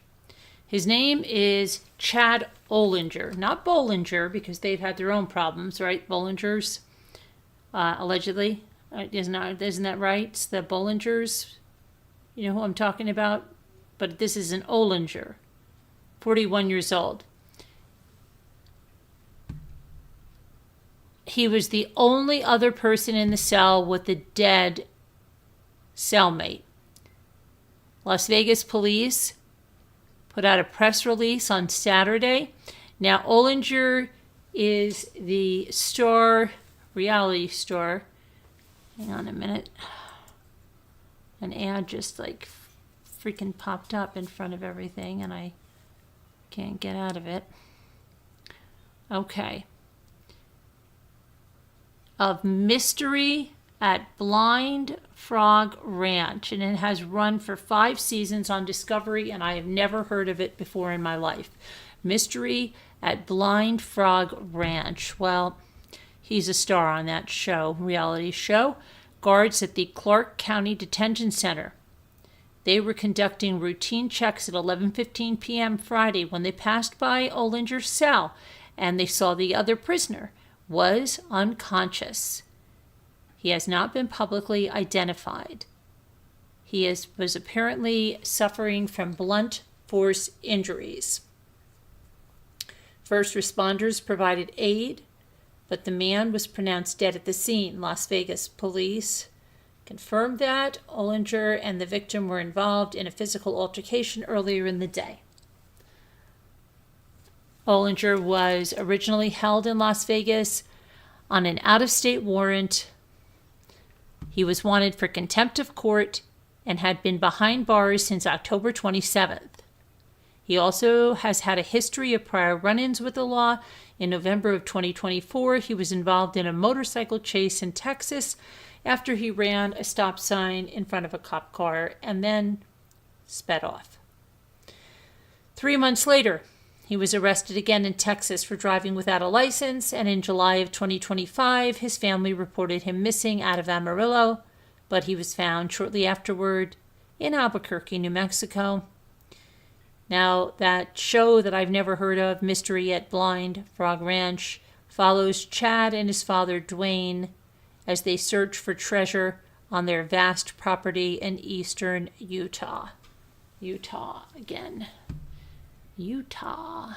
His name is Chad Ollinger, not Bollinger, because they've had their own problems, right? Bollingers, allegedly. Isn't that right? It's the Bollingers. You know who I'm talking about? But this is an Ollinger, 41 years old. He was the only other person in the cell with the dead cellmate. Las Vegas police put out a press release on Saturday. Now, Ollinger is the reality star. Hang on a minute. An ad just like freaking popped up in front of everything and I can't get out of it. Okay. Of Mystery at Blind Frog Ranch, and it has run for 5 seasons on Discovery, and I have never heard of it before in my life. Mystery at Blind Frog Ranch. Well, he's a star on that show, reality show. Guards at the Clark County Detention Center. They were conducting routine checks at 11:15 p.m. Friday when they passed by Ollinger's cell, and they saw the other prisoner was unconscious. He has not been publicly identified. He was apparently suffering from blunt force injuries. First responders provided aid, but the man was pronounced dead at the scene. Las Vegas police confirmed that Ollinger and the victim were involved in a physical altercation earlier in the day. Ollinger was originally held in Las Vegas on an out-of-state warrant. He was wanted for contempt of court and had been behind bars since October 27th. He also has had a history of prior run-ins with the law. In November of 2024, he was involved in a motorcycle chase in Texas after he ran a stop sign in front of a cop car and then sped off. 3 months later, he was arrested again in Texas for driving without a license, and in July of 2025, his family reported him missing out of Amarillo, but he was found shortly afterward in Albuquerque, New Mexico. Now, that show that I've never heard of, Mystery at Blind Frog Ranch, follows Chad and his father, Dwayne, as they search for treasure on their vast property in eastern Utah. Utah again. Utah.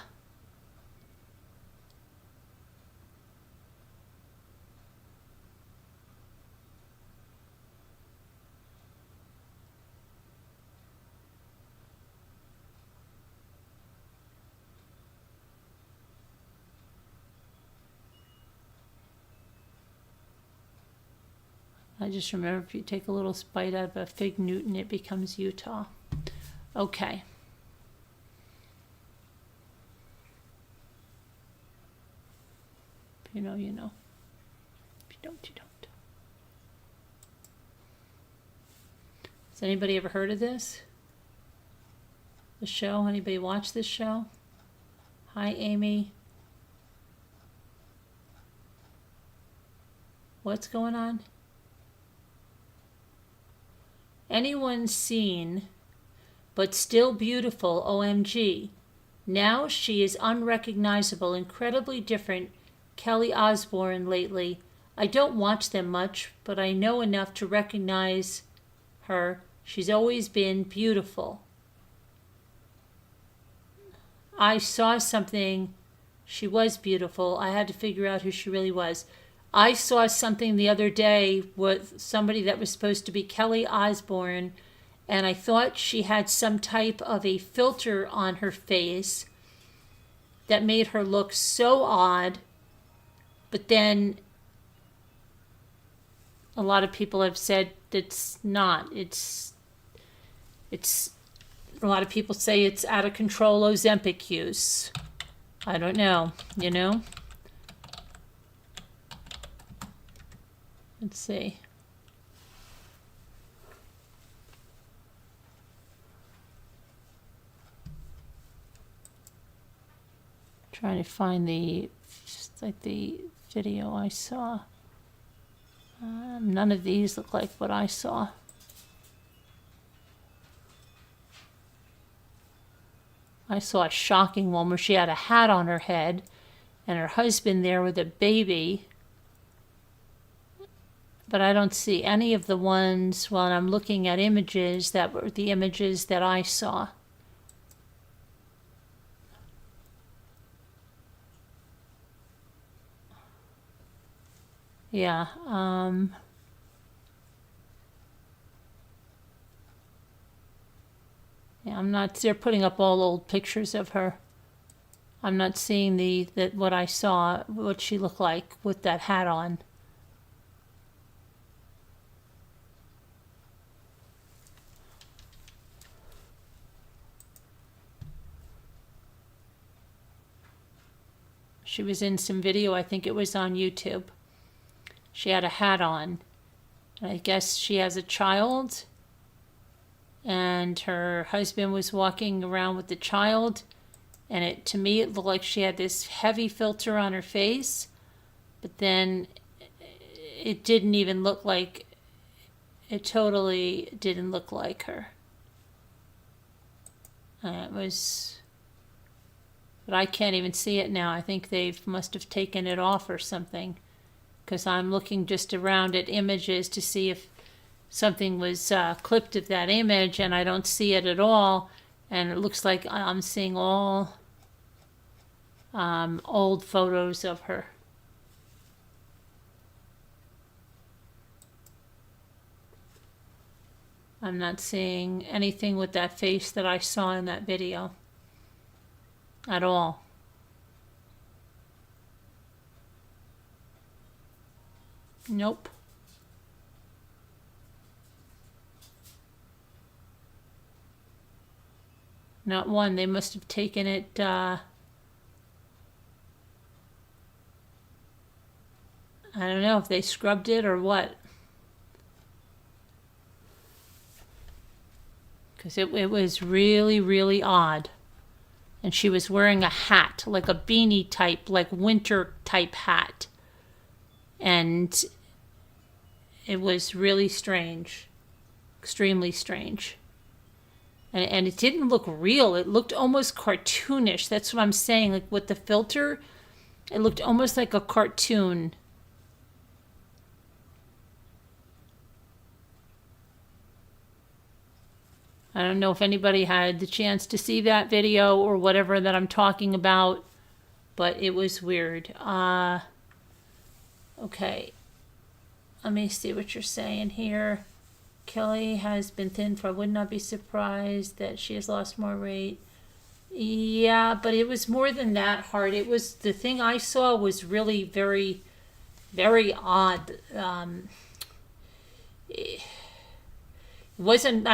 I just remember if you take a little bite out of a fig Newton, it becomes Utah. Okay. If you know, you know. If you don't, you don't. Has anybody ever heard of this? The show? Anybody watch this show? Hi, Amy. What's going on? Anyone seen but still beautiful, OMG. Now she is unrecognizable, incredibly different Kelly Osbourne lately. I don't watch them much, but I know enough to recognize her. She's always been beautiful. I saw something. She was beautiful. I had to figure out who she really was. I saw something the other day with somebody that was supposed to be Kelly Osbourne, and I thought she had some type of a filter on her face that made her look so odd. But then a lot of people have said it's not. It's a lot of people say it's out of control Ozempic use. I don't know, you know? Let's see. Trying to find the video I saw. None of these look like what I saw. I saw a shocking one where she had a hat on her head and her husband there with a baby. But I don't see any of the ones when I'm looking at images that were the images that I saw. Yeah, yeah, I'm not, they're putting up all old pictures of her. I'm not seeing what I saw, what she looked like with that hat on. She was in some video, I think it was on YouTube. She had a hat on. I guess she has a child, and her husband was walking around with the child, and to me it looked like she had this heavy filter on her face, but then it didn't even look like, it totally didn't look like her. It was, but I can't even see it now. I think they must have taken it off or something, because I'm looking just around at images to see if something was clipped of that image, and I don't see it at all. And it looks like I'm seeing all old photos of her. I'm not seeing anything with that face that I saw in that video at all. Nope. Not one. They must have taken it, I don't know if they scrubbed it or what. Because it was really, really odd. And she was wearing a hat, like a beanie type, like winter type hat. And it was really strange, extremely strange. And it didn't look real. It looked almost cartoonish. That's what I'm saying. Like with the filter, it looked almost like a cartoon. I don't know if anybody had the chance to see that video or whatever that I'm talking about, but it was weird. Okay. Let me see what you're saying here. Kelly has been thin for, I would not be surprised that she has lost more weight. Yeah, but it was more than that hard. It was, the thing I saw was really very, very odd. I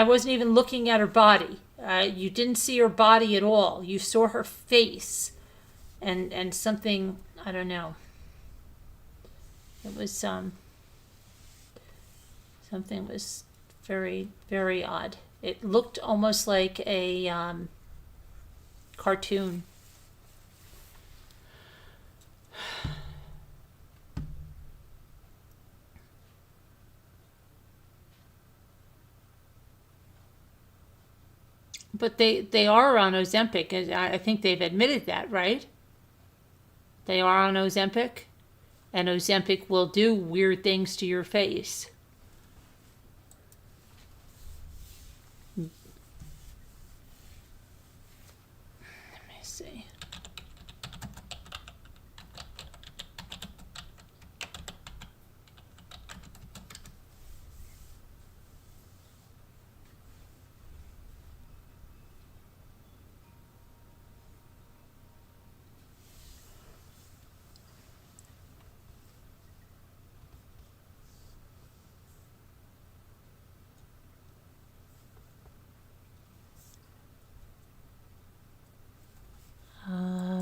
wasn't even looking at her body. You didn't see her body at all. You saw her face, and something, I don't know. It was something was very, very odd. It looked almost like a cartoon. But they are on Ozempic. I think they've admitted that, right? They are on Ozempic, and Ozempic will do weird things to your face. Let me see.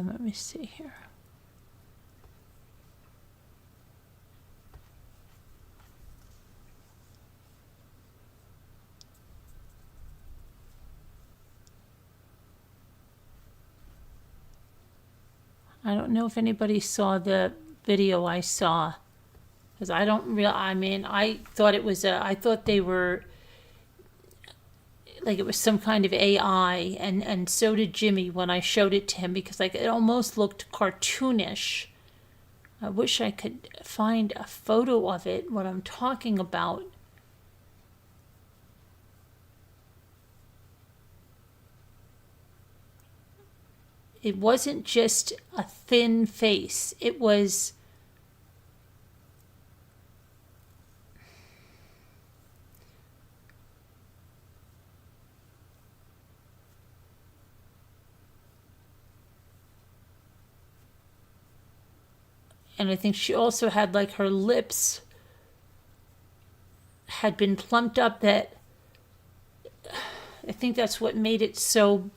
Let me see here. I don't know if anybody saw the video I saw, because I don't real. I mean, I thought it was I thought they were like it was some kind of AI, and so did Jimmy when I showed it to him, because like it almost looked cartoonish. I wish I could find a photo of it, what I'm talking about. It wasn't just a thin face. It was and I think she also had like her lips had been plumped up, that I think that's what made it so.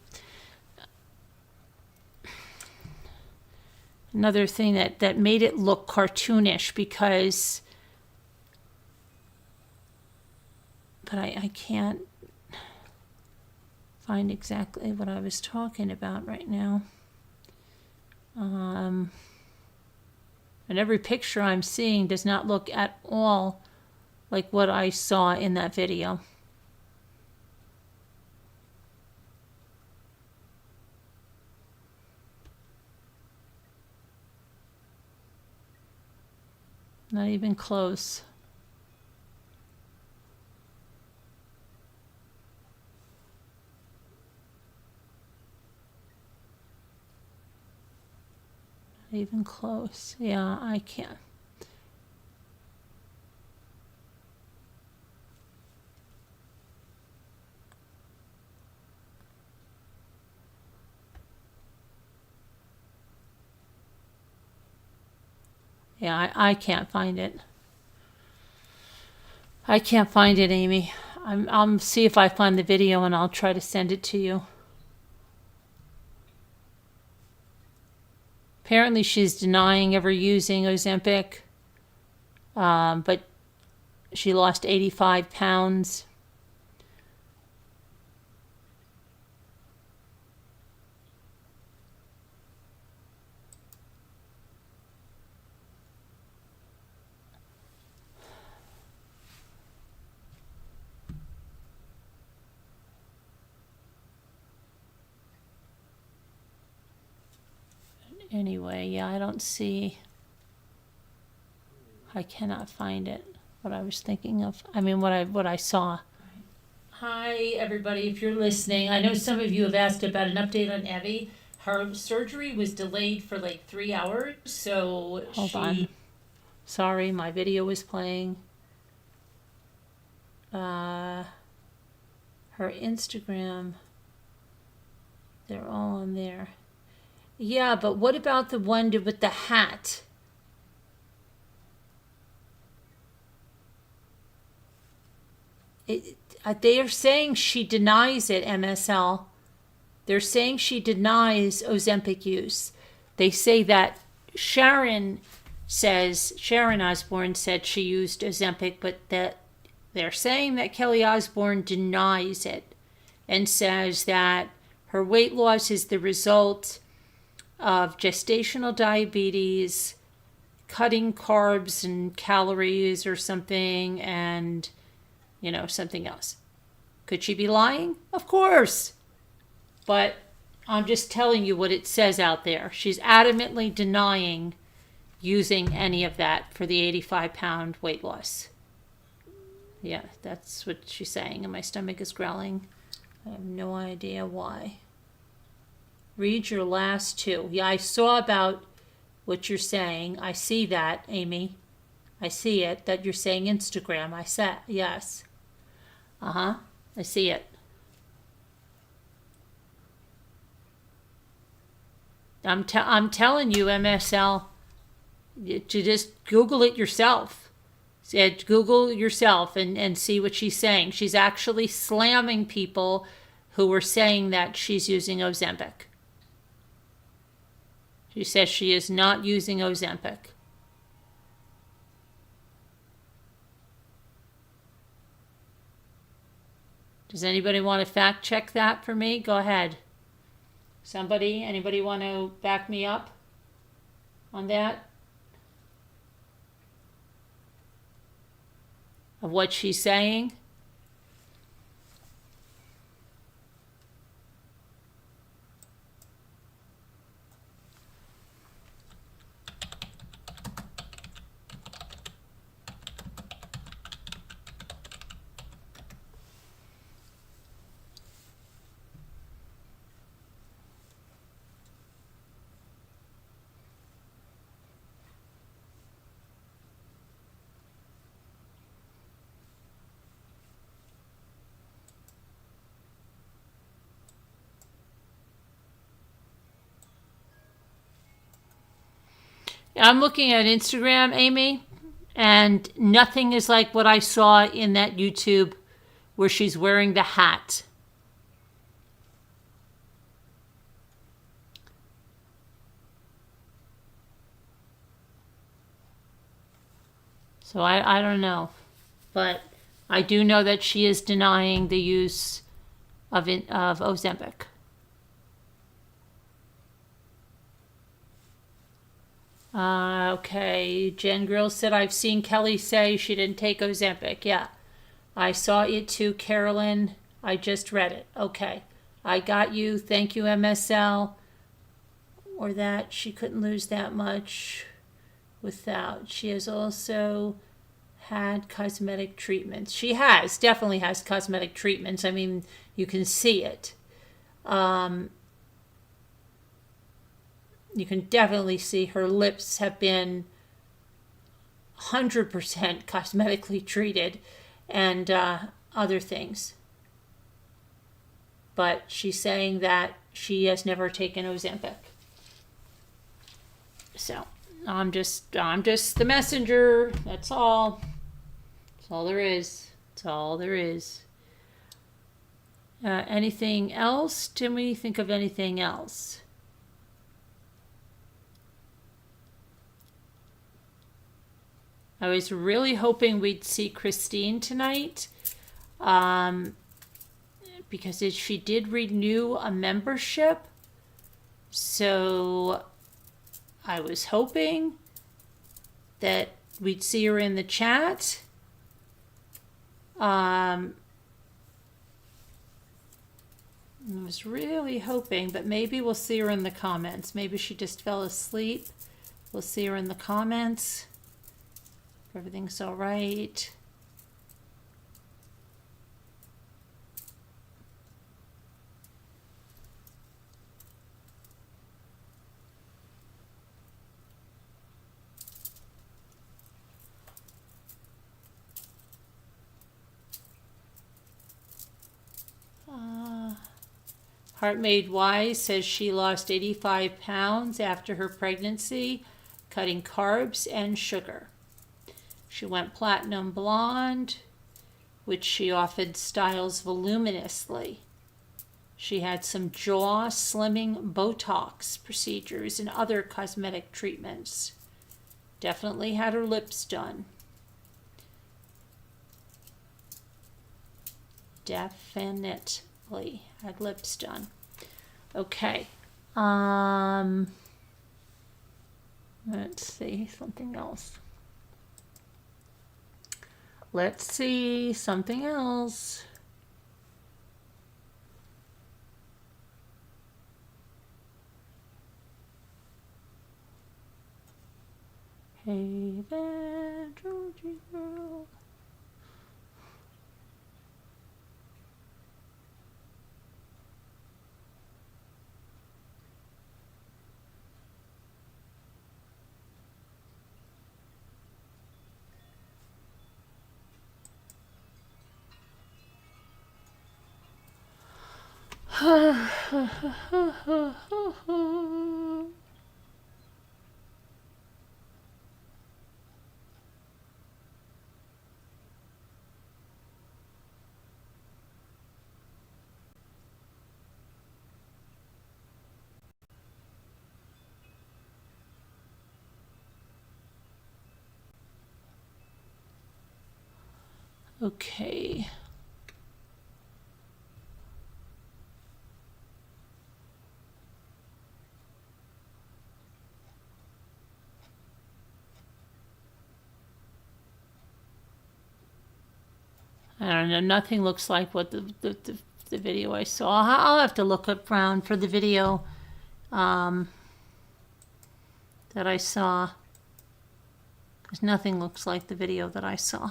Another thing that made it look cartoonish, because but I can't find exactly what I was talking about right now. And every picture I'm seeing does not look at all like what I saw in that video. Not even close. Not even close. Yeah, I can't. Yeah, I can't find it. I can't find it, Amy. I'll see if I find the video and I'll try to send it to you. Apparently she's denying ever using Ozempic, but she lost 85 pounds. Anyway, yeah, I don't see. I cannot find it. What I was thinking of. I mean, what I saw. Hi, everybody. If you're listening, I know some of you have asked about an update on Evie. Her surgery was delayed for like 3 hours, so hold on. Sorry, my video was playing. Her Instagram. They're all on there. Yeah, but what about the one with the hat? They are saying she denies it, MSL. They're saying she denies Ozempic use. They say that Sharon Osbourne said she used Ozempic, but that they're saying that Kelly Osbourne denies it and says that her weight loss is the result of gestational diabetes, cutting carbs and calories or something, and, something else. Could she be lying? Of course. But I'm just telling you what it says out there. She's adamantly denying using any of that for the 85-pound weight loss. Yeah, that's what she's saying, and my stomach is growling. I have no idea why. Read your last two. Yeah, I saw about what you're saying. I see that, Amy. I see it, that you're saying Instagram. I said, yes. I see it. I'm telling you, MSL, to just Google it yourself. Google yourself and see what she's saying. She's actually slamming people who were saying that she's using Ozempic. She says she is not using Ozempic. Does anybody want to fact check that for me? Go ahead. Anybody want to back me up on that? Of what she's saying? I'm looking at Instagram, Amy, and nothing is like what I saw in that YouTube where she's wearing the hat. So I don't know, but I do know that she is denying the use of Ozempic. Okay, Jen Grill said, I've seen Kelly say she didn't take Ozempic. Yeah, I saw it too, Carolyn. I just read it. Okay, I got you. Thank you, MSL. Or that she couldn't lose that much without. She has also had cosmetic treatments. She definitely has cosmetic treatments. I mean, you can see it. You can definitely see her lips have been 100% cosmetically treated and other things. But she's saying that she has never taken Ozempic. So I'm just the messenger. That's all. That's all there is. That's all there is. Anything else? Did we think of anything else? I was really hoping we'd see Christine tonight because she did renew a membership. So I was hoping that we'd see her in the chat. I was really hoping, but maybe we'll see her in the comments. Maybe she just fell asleep. We'll see her in the comments. If everything's all right. Heart Made Wise says she lost 85 pounds after her pregnancy, cutting carbs and sugar. She went platinum blonde. which she often styles voluminously. She had some jaw slimming Botox procedures and other cosmetic treatments. Definitely had her lips done. Definitely had lips done. Okay. Let's see something else. Let's see something else. Hey there, Georgie girl. Okay. I don't know. Nothing looks like what the video I saw. I'll have to look around for the video that I saw, because nothing looks like the video that I saw.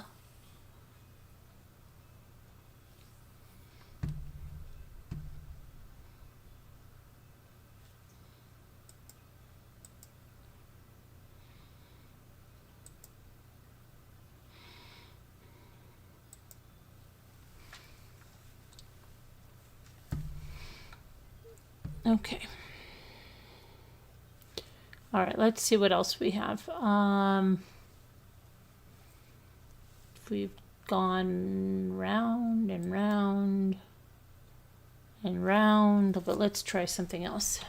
Okay. All right, let's see what else we have. We've gone round and round and round, but let's try something else.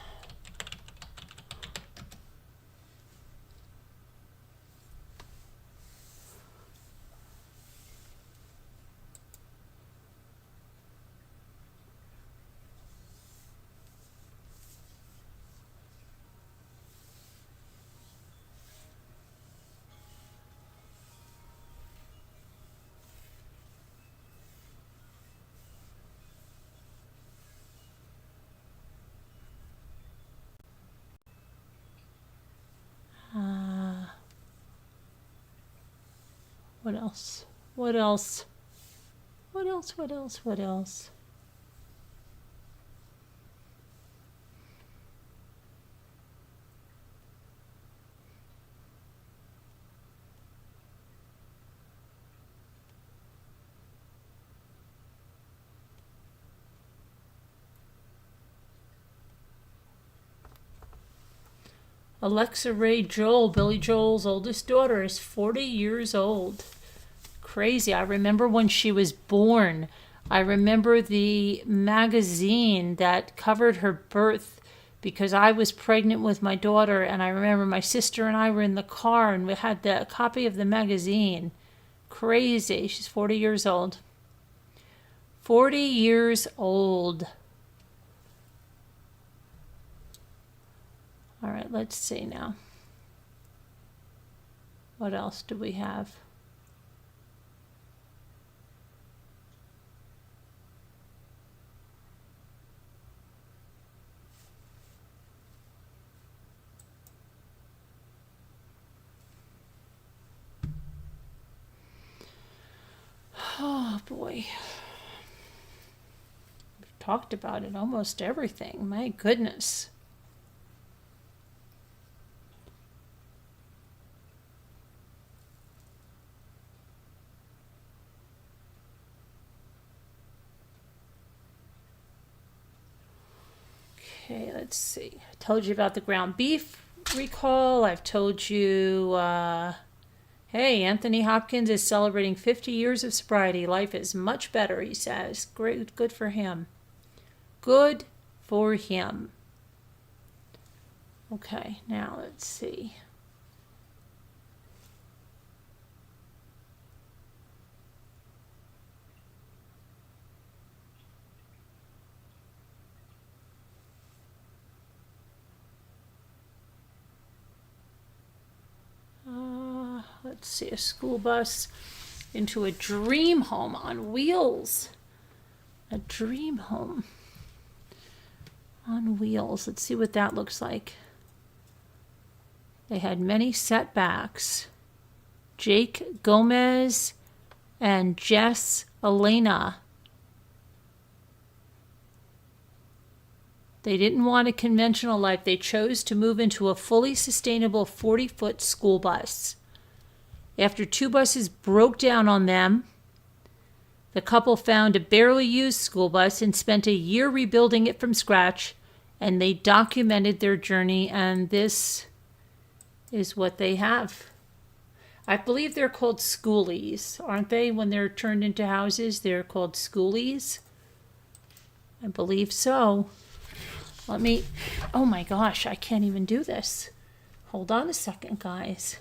What else? What else? What else? What else? What else? Alexa Ray Joel, Billy Joel's oldest daughter, is 40 years old. Crazy. I remember when she was born. I remember the magazine that covered her birth, because I was pregnant with my daughter, and I remember my sister and I were in the car and we had a copy of the magazine. Crazy. She's 40 years old. 40 years old. All right, let's see now. What else do we have? Oh boy. We've talked about it, almost everything. My goodness. Okay, let's see. I told you about the ground beef recall. I've told you Hey, Anthony Hopkins is celebrating 50 years of sobriety. Life is much better, he says. Great, good for him. Good for him. Okay, now let's see. Let's see, a school bus into a dream home on wheels. A dream home on wheels. Let's see what that looks like. They had many setbacks. Jake Gomez and Jess Elena. They didn't want a conventional life. They chose to move into a fully sustainable 40-foot school bus. After 2 buses broke down on them, the couple found a barely used school bus and spent a year rebuilding it from scratch, and they documented their journey, and this is what they have. I believe they're called schoolies, aren't they? When they're turned into houses, they're called schoolies. I believe so. Let me, oh my gosh, I can't even do this. Hold on a second, guys.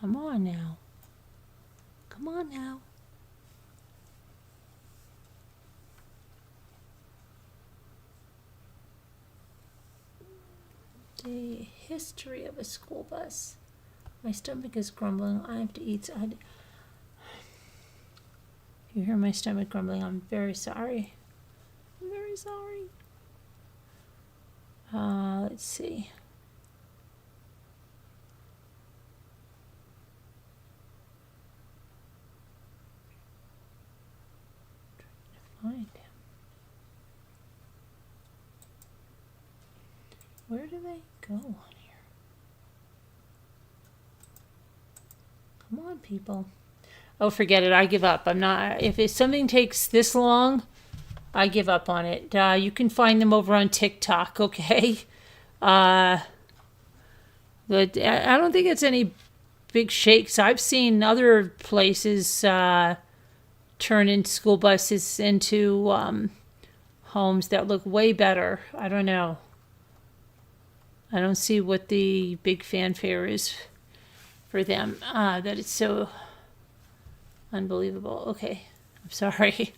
Come on now. Come on now. The history of a school bus. My stomach is grumbling. I have to eat. You hear my stomach grumbling. I'm very sorry. I'm very sorry. Let's see. Find him. Where do they go on here? Come on, people. Oh, forget it. I give up. I'm not. If something takes this long, I give up on it. You can find them over on TikTok, okay? But I don't think it's any big shakes. I've seen other places turn in school buses into homes that look way better. I don't know. I don't see what the big fanfare is for them. That it's so unbelievable. Okay, I'm sorry.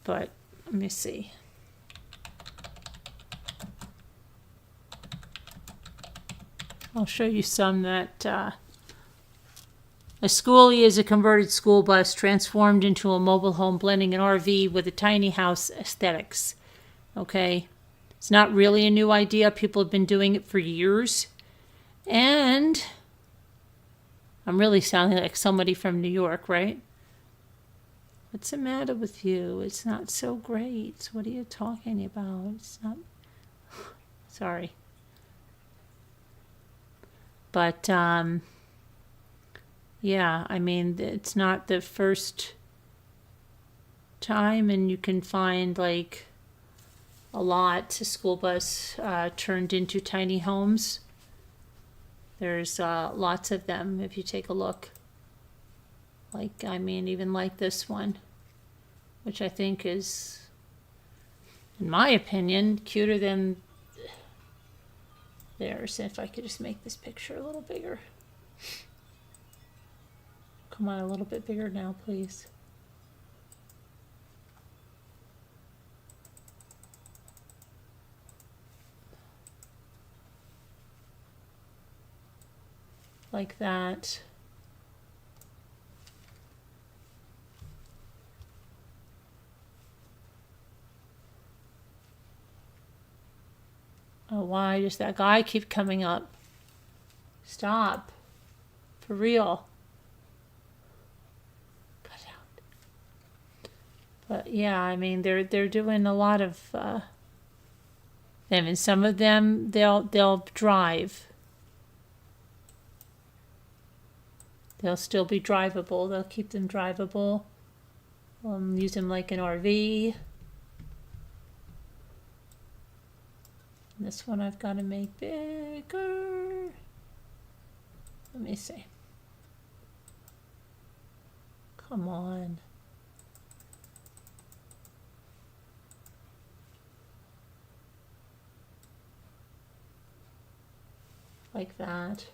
But let me see. I'll show you some that a schoolie is a converted school bus transformed into a mobile home, blending an RV with a tiny house aesthetics. Okay, it's not really a new idea. People have been doing it for years. And I'm really sounding like somebody from New York, right? What's the matter with you? It's not so great. What are you talking about? It's not. Sorry. But, yeah, I mean, it's not the first time, and you can find, like, a lot to school bus turned into tiny homes. There's lots of them if you take a look. Like, I mean, even like this one, which I think is, in my opinion, cuter than theirs. If I could just make this picture a little bigger. Come on, a little bit bigger now, please. Like that. Oh, why does that guy keep coming up? Stop. For real. Cut out. But yeah, I mean they're doing a lot of them, and some of them they'll drive. They'll still be drivable. They'll keep them drivable. Use them like an RV. This one I've got to make bigger. Let me see. Come on. Like that.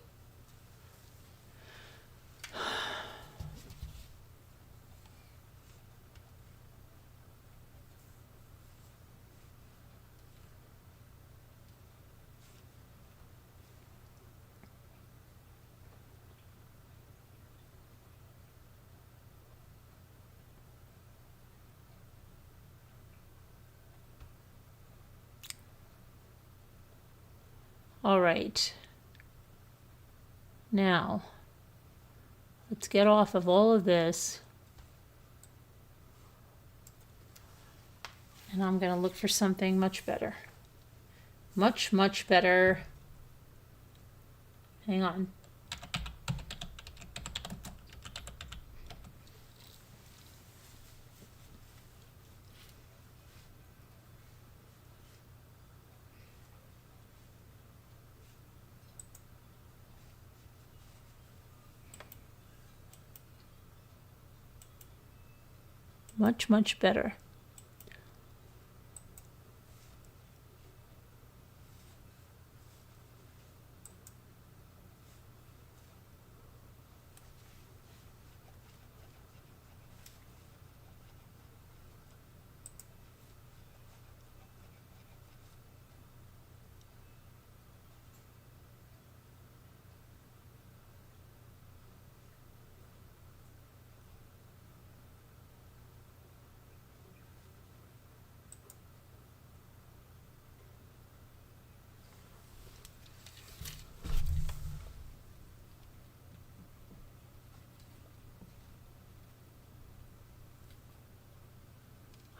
All right. Now, let's get off of all of this. And I'm going to look for something much better. Much, much better. Hang on. Much, much better.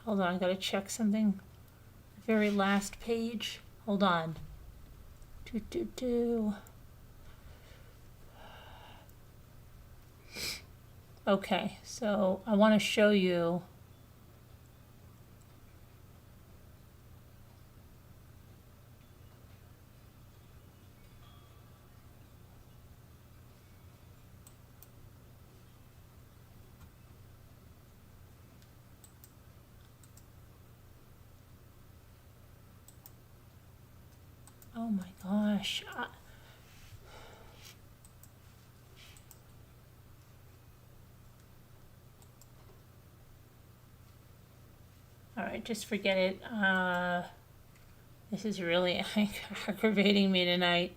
Hold on, I gotta check something. The very last page. Hold on. Okay, so I want to show you. Oh my gosh. All right, just forget it. This is really aggravating me tonight.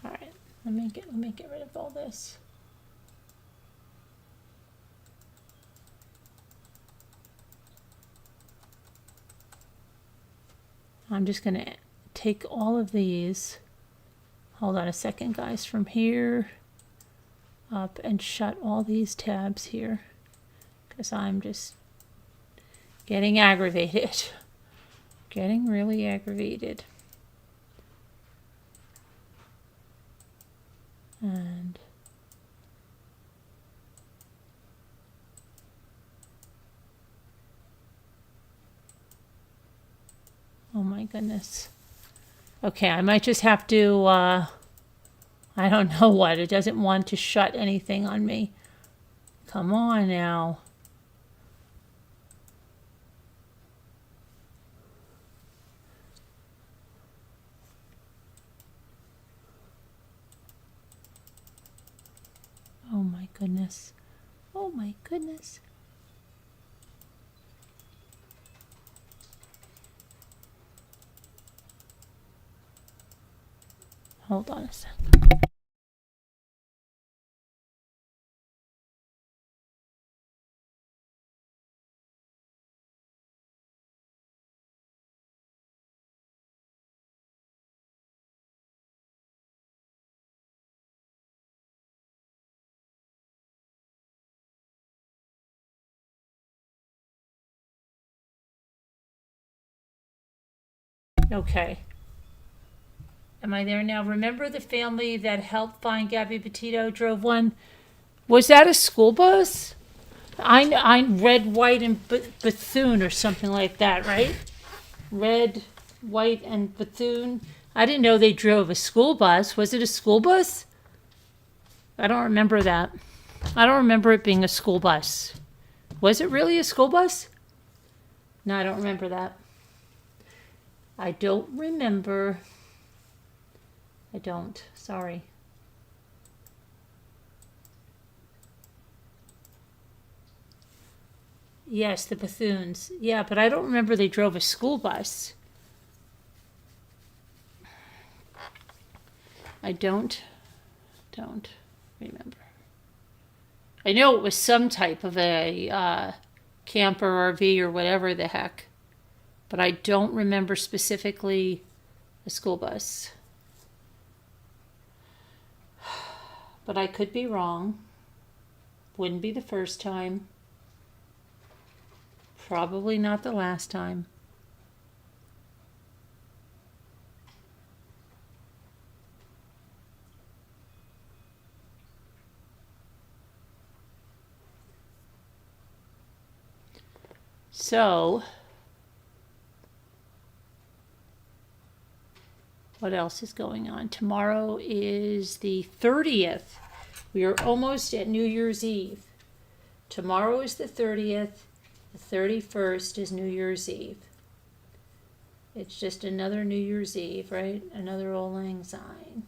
All right, let me get rid of all this. I'm just going to take all of these, hold on a second guys, from here up and shut all these tabs here because I'm just getting aggravated. Getting really aggravated. And oh my goodness. Okay, I might just have to, I don't know what. It doesn't want to shut anything on me. Come on now. Oh my goodness. Oh my goodness. Hold on a sec. Okay. Am I there now? Remember the family that helped find Gabby Petito drove one? Was that a school bus? I red, white, and Bethune or something like that, right? Red, white, and Bethune. I didn't know they drove a school bus. Was it a school bus? I don't remember that. I don't remember it being a school bus. Was it really a school bus? No, I don't remember that. I don't remember. I don't. Sorry. Yes, the Bethunes. Yeah, but I don't remember they drove a school bus. I don't remember. I know it was some type of a camper RV or whatever the heck, but I don't remember specifically a school bus. But I could be wrong. Wouldn't be the first time. Probably not the last time. So, what else is going on? Tomorrow is the 30th. We are almost at New Year's Eve. Tomorrow is the 30th. The 31st is New Year's Eve. It's just another New Year's Eve, right? Another Auld Lang Syne.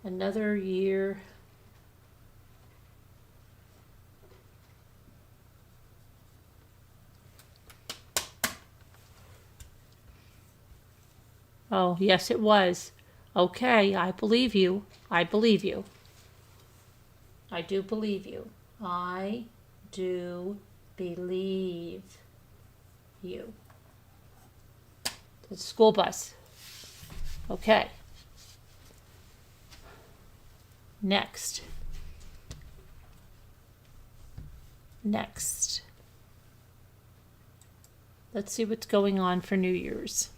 Another year. Oh, yes, it was. Okay, I believe you. I believe you. I do believe you. I do believe you. The school bus. Okay. Next. Let's see what's going on for New Year's.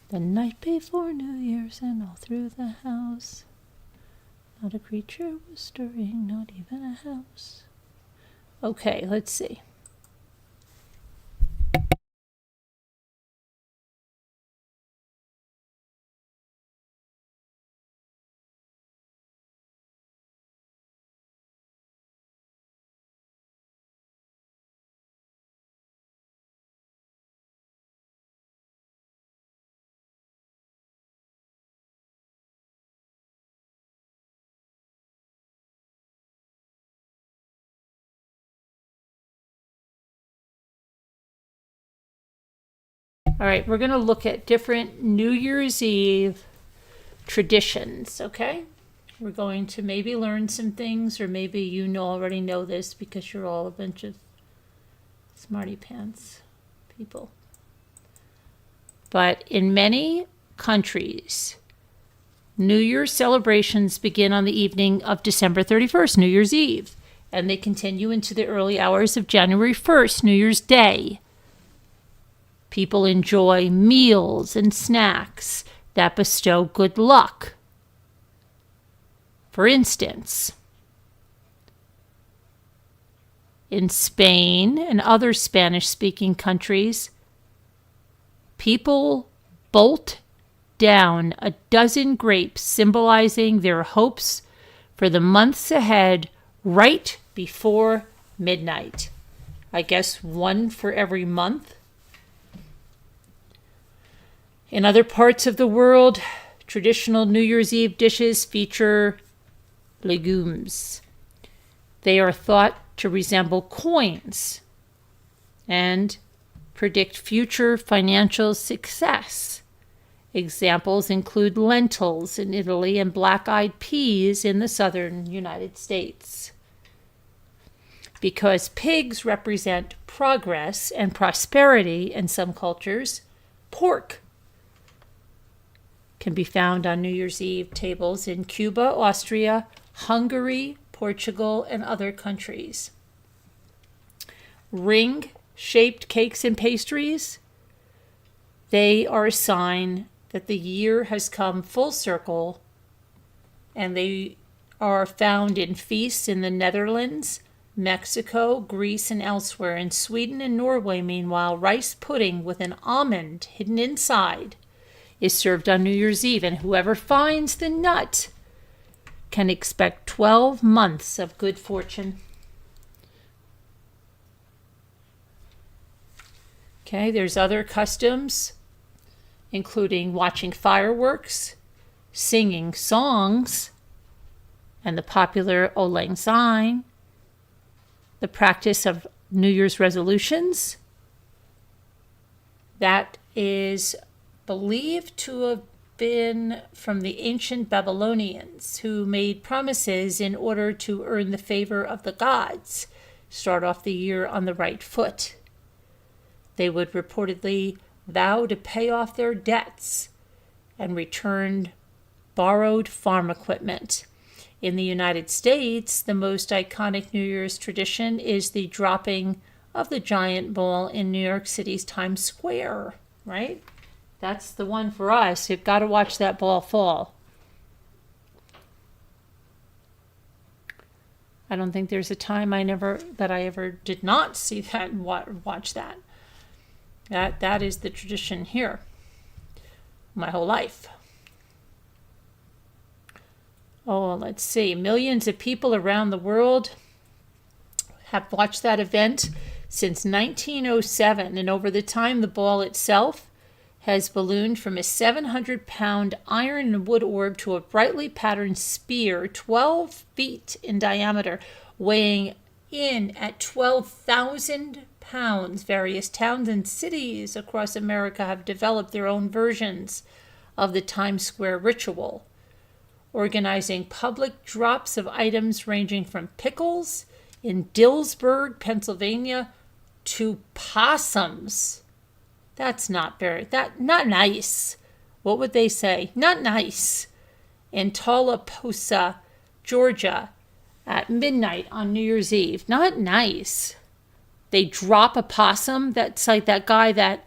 The night before New Year's and all through the house, not a creature was stirring, not even a house. Okay, let's see. All right, we're going to look at different New Year's Eve traditions, okay? We're going to maybe learn some things, or maybe you already know this because you're all a bunch of smarty pants people. But in many countries, New Year's celebrations begin on the evening of December 31st, New Year's Eve, and they continue into the early hours of January 1st, New Year's Day. People enjoy meals and snacks that bestow good luck. For instance, in Spain and other Spanish-speaking countries, people bolt down a dozen grapes symbolizing their hopes for the months ahead right before midnight. I guess one for every month. In other parts of the world, traditional New Year's Eve dishes feature legumes. They are thought to resemble coins and predict future financial success. Examples include lentils in Italy and black-eyed peas in the southern United States. Because pigs represent progress and prosperity in some cultures, pork can be found on New Year's Eve tables in Cuba, Austria, Hungary, Portugal, and other countries. Ring-shaped cakes and pastries, they are a sign that the year has come full circle, and they are found in feasts in the Netherlands, Mexico, Greece, and elsewhere. In Sweden and Norway, meanwhile, rice pudding with an almond hidden inside is served on New Year's Eve, and whoever finds the nut can expect 12 months of good fortune. Okay, there's other customs, including watching fireworks, singing songs, and the popular Auld Lang Syne, the practice of New Year's resolutions. That is believed to have been from the ancient Babylonians, who made promises in order to earn the favor of the gods, start off the year on the right foot. They would reportedly vow to pay off their debts and return borrowed farm equipment. In the United States, the most iconic New Year's tradition is the dropping of the giant ball in New York City's Times Square, right? That's the one for us. You've got to watch that ball fall. I don't think there's a time I ever did not see that and watch that. That is the tradition here. My whole life. Oh, let's see. Millions of people around the world have watched that event since 1907, and over the time, the ball itself has ballooned from a 700-pound iron and wood orb to a brightly patterned spear 12 feet in diameter, weighing in at 12,000 pounds. Various towns and cities across America have developed their own versions of the Times Square ritual, organizing public drops of items ranging from pickles in Dillsburg, Pennsylvania, to possums. That's not nice. What would they say? Not nice. In Tallapoosa, Georgia, at midnight on New Year's Eve. Not nice. They drop a possum. That's like that guy that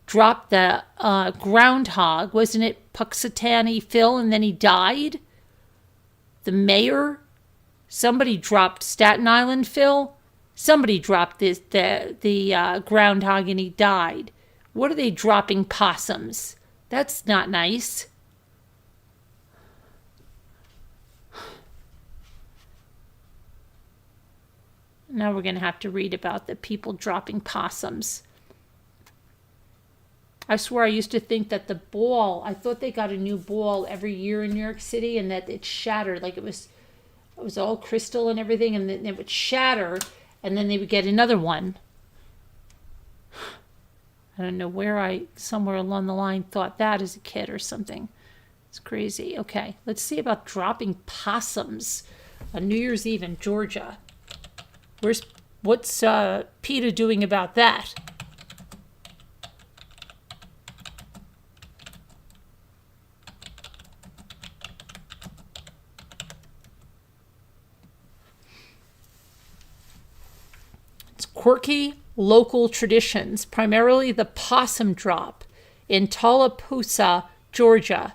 dropped the groundhog. Wasn't it Puxatawny Phil, and then he died? The mayor? Somebody dropped Staten Island Phil. Somebody dropped the groundhog and he died. What are they dropping possums? That's not nice. Now we're going to have to read about the people dropping possums. I swear I used to think that the ball, I thought they got a new ball every year in New York City and that it shattered, like it was all crystal and everything, and then it would shatter and then they would get another one. I don't know where I, somewhere along the line, thought that as a kid or something. It's crazy. Okay, let's see about dropping possums on New Year's Eve in Georgia. What's PETA doing about that? It's quirky local traditions, primarily the possum drop in Tallapoosa, Georgia.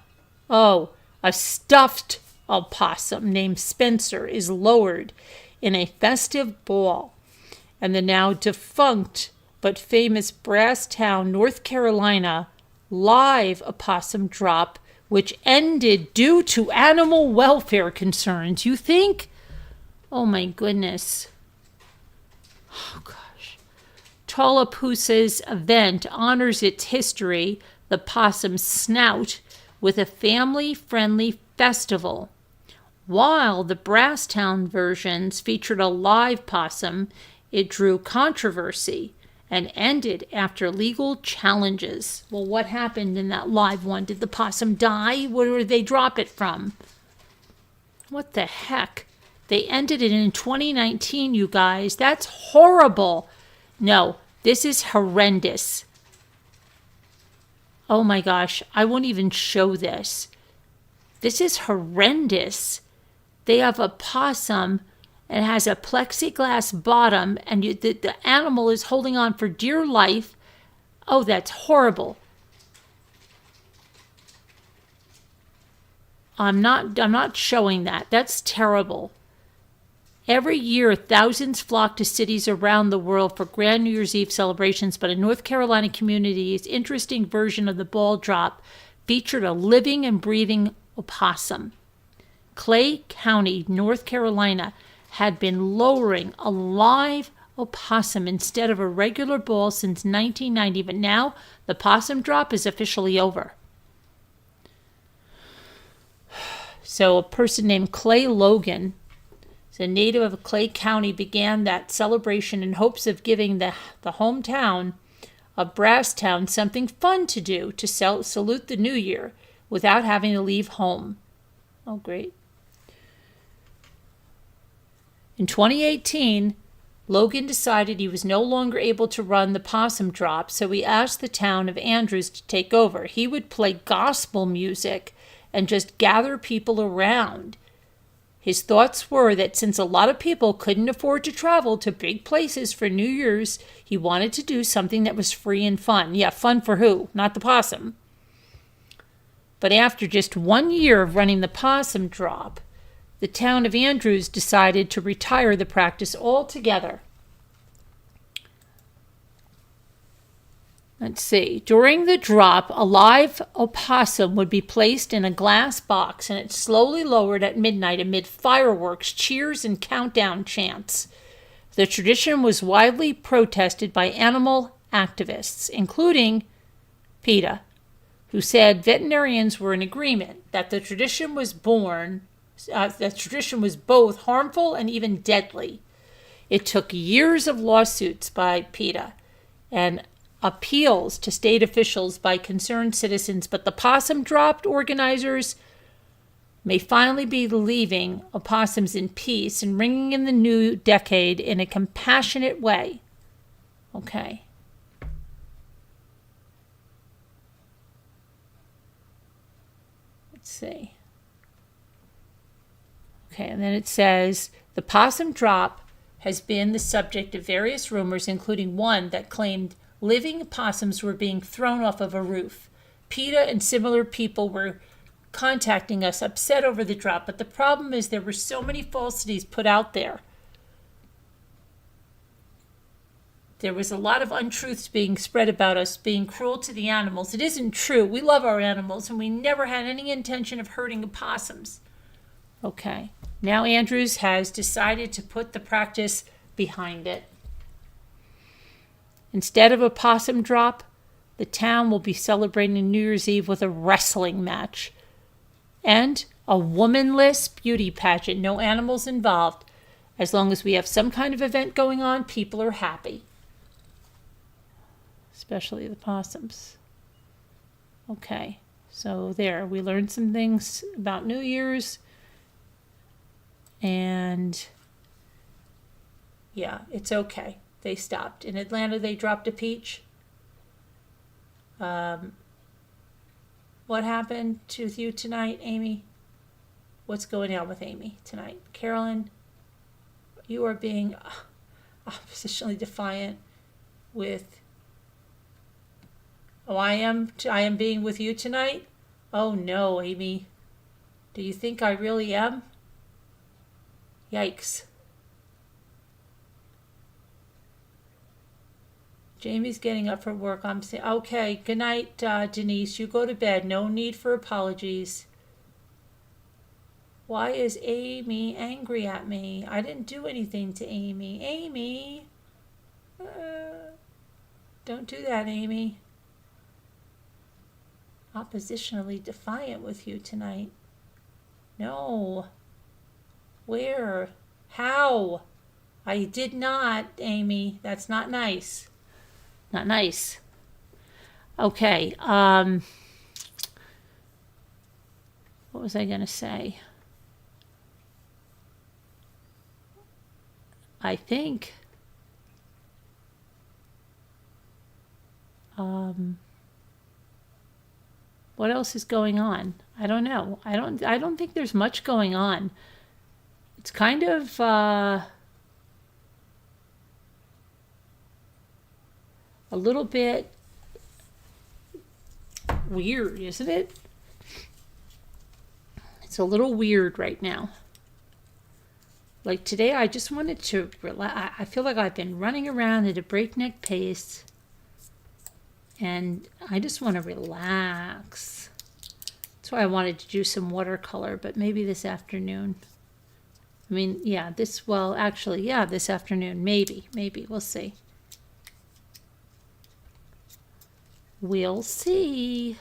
Oh, a stuffed opossum named Spencer is lowered in a festive ball, and the now defunct but famous Brasstown, North Carolina, live opossum drop, which ended due to animal welfare concerns. You think? Oh my goodness. Oh gosh. Tallapoosa's event honors its history, the Possum Snout, with a family-friendly festival. While the Brasstown versions featured a live possum, it drew controversy and ended after legal challenges. Well, what happened in that live one? Did the possum die? Where did they drop it from? What the heck? They ended it in 2019, you guys. That's horrible. No, this is horrendous. Oh my gosh, I won't even show this. This is horrendous. They have a possum and has a plexiglass bottom, and the animal is holding on for dear life. Oh, that's horrible. I'm not showing that. That's terrible. Every year, thousands flock to cities around the world for grand New Year's Eve celebrations, but a North Carolina community's interesting version of the ball drop featured a living and breathing opossum. Clay County, North Carolina, had been lowering a live opossum instead of a regular ball since 1990, but now the possum drop is officially over. So a person named Clay Logan, a native of Clay County, began that celebration in hopes of giving the hometown of Brasstown something fun to do to salute the new year without having to leave home. Oh, great. In 2018, Logan decided he was no longer able to run the possum drop, so he asked the town of Andrews to take over. He would play gospel music and just gather people around. His thoughts were that since a lot of people couldn't afford to travel to big places for New Year's, he wanted to do something that was free and fun. Yeah, fun for who? Not the possum. But after just 1 year of running the possum drop, the town of Andrews decided to retire the practice altogether. Let's see. During the drop, a live opossum would be placed in a glass box and it's slowly lowered at midnight amid fireworks, cheers, and countdown chants. The tradition was widely protested by animal activists, including PETA, who said veterinarians were in agreement that the tradition was both harmful and even deadly. It took years of lawsuits by PETA and appeals to state officials by concerned citizens, but the possum drop organizers may finally be leaving opossums in peace and ringing in the new decade in a compassionate way. Okay. Let's see. Okay, and then it says, the possum drop has been the subject of various rumors, including one that claimed living possums were being thrown off of a roof. PETA and similar people were contacting us, upset over the drop, but the problem is there were so many falsities put out there. There was a lot of untruths being spread about us being cruel to the animals. It isn't true. We love our animals, and we never had any intention of hurting opossums. Okay. Now Andrews has decided to put the practice behind it. Instead of a possum drop, the town will be celebrating New Year's Eve with a wrestling match and a womanless beauty pageant. No animals involved. As long as we have some kind of event going on, people are happy. Especially the possums. Okay, so there. We learned some things about New Year's. And yeah, it's okay. They stopped. In Atlanta, they dropped a peach. What happened to you tonight, Amy? What's going on with Amy tonight? Carolyn, you are being oppositionally defiant with... Oh, I am being with you tonight? Oh, no, Amy. Do you think I really am? Yikes. Jamie's getting up for work. I'm saying, okay, good night, Denise. You go to bed. No need for apologies. Why is Amy angry at me? I didn't do anything to Amy. Amy. Don't do that, Amy. Oppositionally defiant with you tonight. No. Where? How? I did not, Amy. That's not nice. Not nice. Okay. What was I going to say? I think what else is going on? I don't know. I don't think there's much going on. It's kind of a little bit weird, isn't it? It's a little weird right now. Like today, I just wanted to relax. I feel like I've been running around at a breakneck pace, and I just want to relax. That's why I wanted to do some watercolor, but maybe this afternoon. I mean, yeah, this afternoon, maybe, we'll see. We'll see.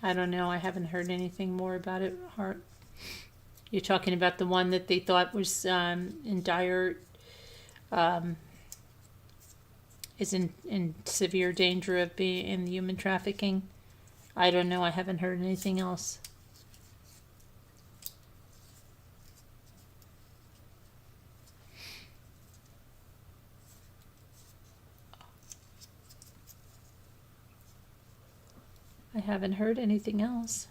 I don't know. I haven't heard anything more about it, Hart. You're talking about the one that they thought was in dire, is in severe danger of being in human trafficking. I don't know. I haven't heard anything else. I haven't heard anything else.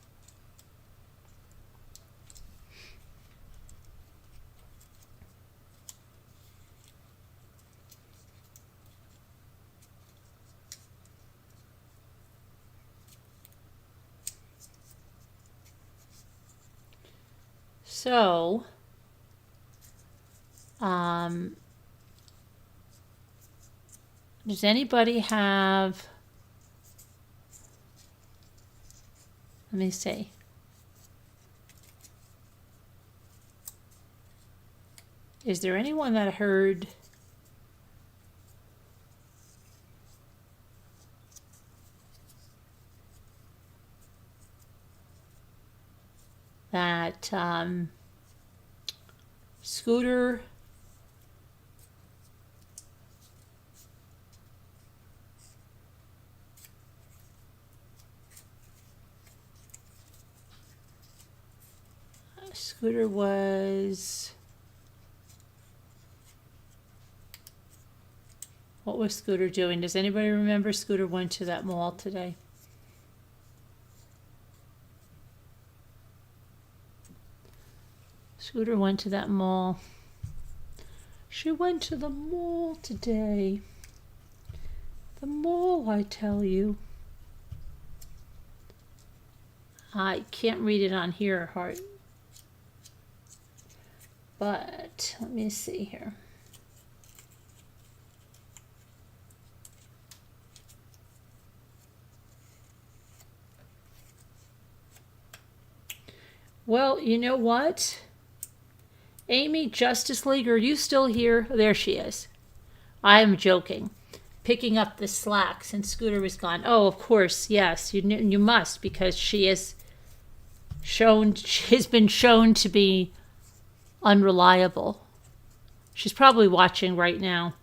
So, does anybody have, let me see. Is there anyone that heard that Scooter was, what was Scooter doing? Does anybody remember? Scooter went to that mall today. Scooter went to that mall. She went to the mall today. The mall, I tell you. I can't read it on here, Hart. But let me see here. Well, you know what? Amy, Justice League, are you still here? There she is. I am joking. Picking up the slack since Scooter was gone. Oh, of course, yes. You must, because she's been shown to be unreliable. She's probably watching right now.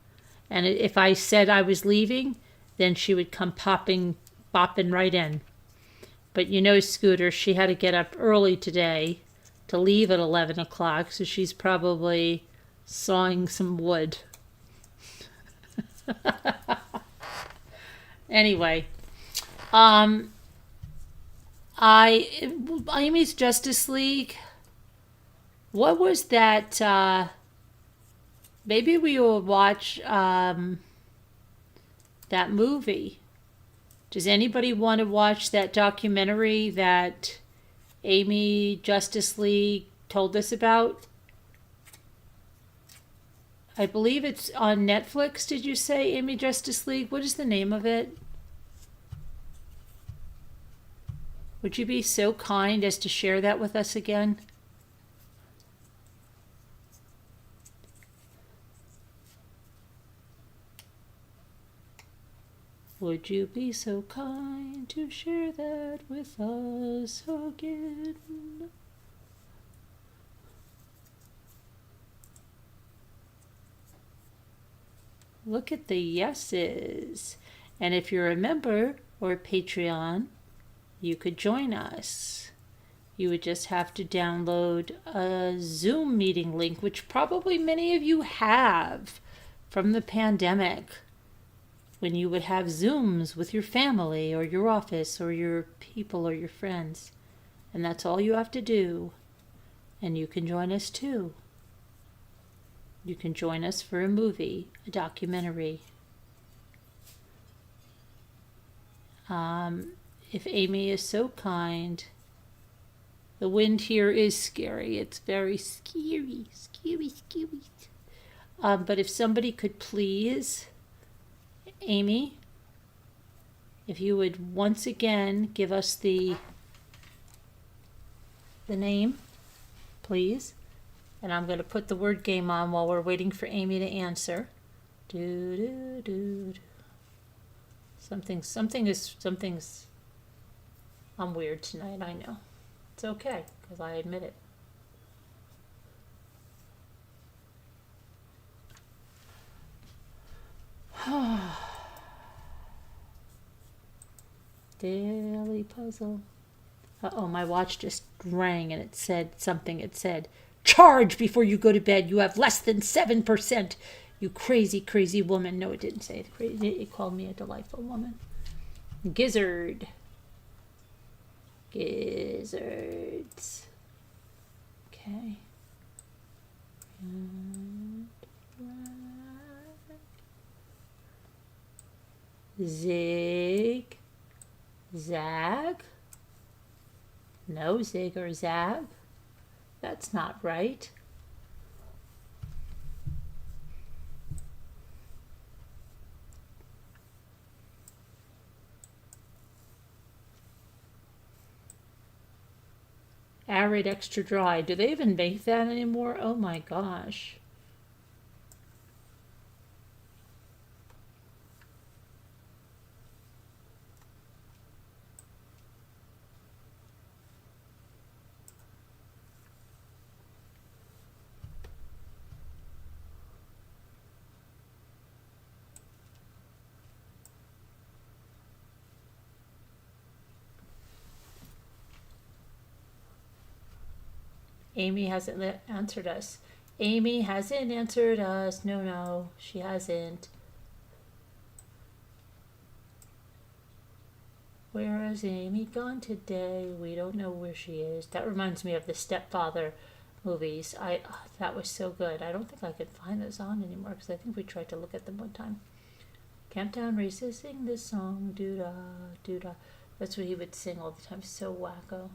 And if I said I was leaving, then she would come bopping right in. But you know, Scooter, she had to get up early today to leave at 11 o'clock, so she's probably sawing some wood. Anyway, Amy's Justice League, what was that, maybe we will watch that movie. Does anybody want to watch that documentary that Amy Justice League told us about? I believe it's on Netflix, did you say, Amy? Justice League? What is the name of it? Would you be so kind as to share that with us again? Would you be so kind to share that with us again? Look at the yeses. And if you're a member or a Patreon, you could join us. You would just have to download a Zoom meeting link, which probably many of you have from the pandemic, when you would have Zooms with your family or your office or your people or your friends. And that's all you have to do. And you can join us too. You can join us for a movie, a documentary. If Amy is so kind. The wind here is scary. It's very scary. But if somebody could please, Amy, if you would once again give us the name, please. And I'm going to put the word game on while we're waiting for Amy to answer. Something's. I'm weird tonight, I know. It's okay, because I admit it. Daily puzzle. Uh-oh, my watch just rang and it said something. It said, "Charge before you go to bed. You have less than 7%. You crazy, crazy woman." No, it didn't say it crazy. It called me a delightful woman. Gizzard. Gizzards. Okay. Zig. Zag. No zig or zag. That's not right. Arid extra dry. Do they even make that anymore? Oh my gosh. Amy hasn't answered us. Amy hasn't answered us. No, she hasn't. Where has Amy gone today? We don't know where she is. That reminds me of the Stepfather movies. That was so good. I don't think I could find those on anymore because I think we tried to look at them one time. Camptown Races, sing this song, doo-da, doo-da. That's what he would sing all the time. So wacko.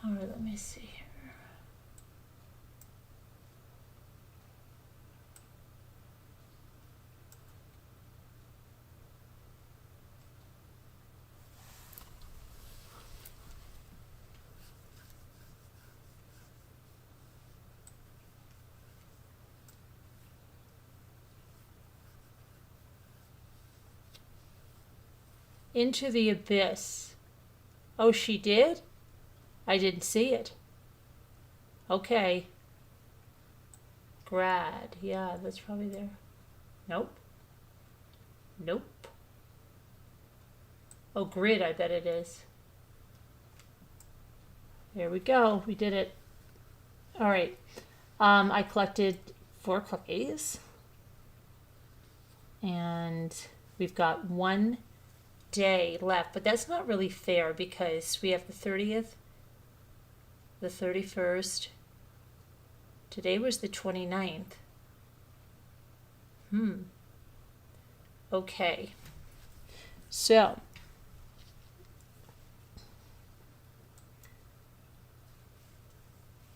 All right, let me see here. Into the Abyss. Oh, she did? I didn't see it. Okay. Grad. Yeah, that's probably there. Nope. Nope. Oh, grid, I bet it is. There we go. We did it. All right. I collected 4 cookies. And we've got 1 day left. But that's not really fair because we have the 30th, the 31st. Today was the 29th. Okay. So,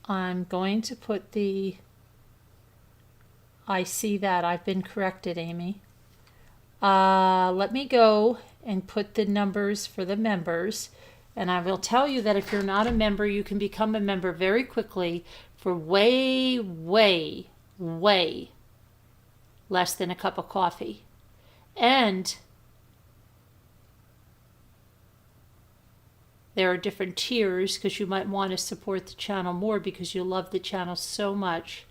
I'm going to put the, I see that I've been corrected, Amy. Let me go and put the numbers for the members. And I will tell you that if you're not a member, you can become a member very quickly for way, way, way less than a cup of coffee. And there are different tiers because you might want to support the channel more because you love the channel so much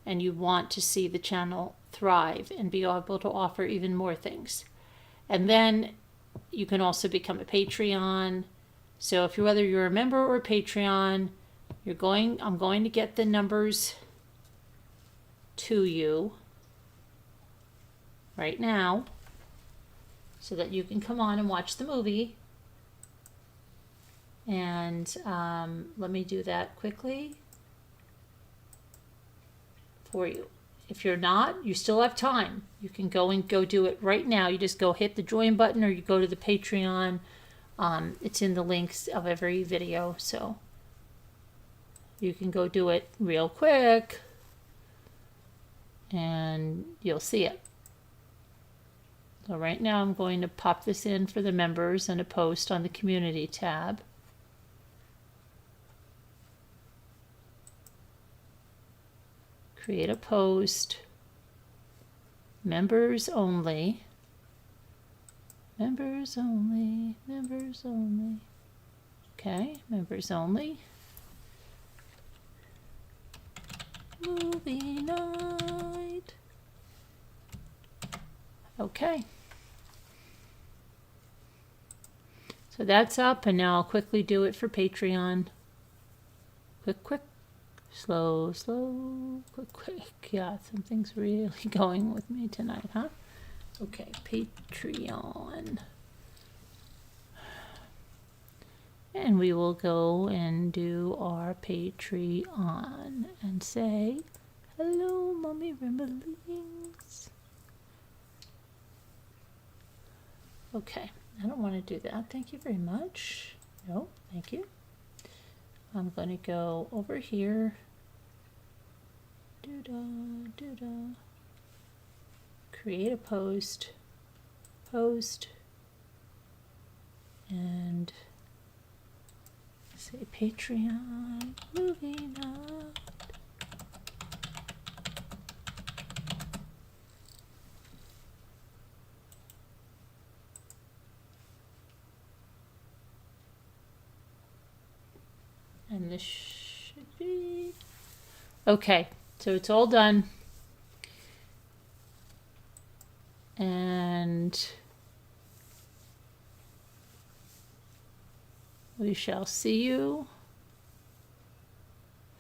and you want to see the channel thrive and be able to offer even more things. And then you can also become a Patreon. So if whether you're a member or a Patreon, I'm going to get the numbers to you right now so that you can come on and watch the movie. And let me do that quickly for you. If you're not, you still have time. You can go do it right now. You just go hit the join button or you go to the Patreon. It's in the links of every video, so you can go do it real quick and you'll see it. So right now I'm going to pop this in for the members and a post on the community tab. Create a post, members only, members only, members only. Okay, members only. Movie night. Okay. So that's up, and now I'll quickly do it for Patreon. Quick, quick. Slow, slow, quick, quick. Yeah, something's really going with me tonight, huh? Okay, Patreon. And we will go and do our Patreon and say, hello, Mommy Ramblings. Okay, I don't want to do that. Thank you very much. No, thank you. I'm going to go over here. Create a post. Post. And say Patreon movie night. And this should be okay. So it's all done. And we shall see you.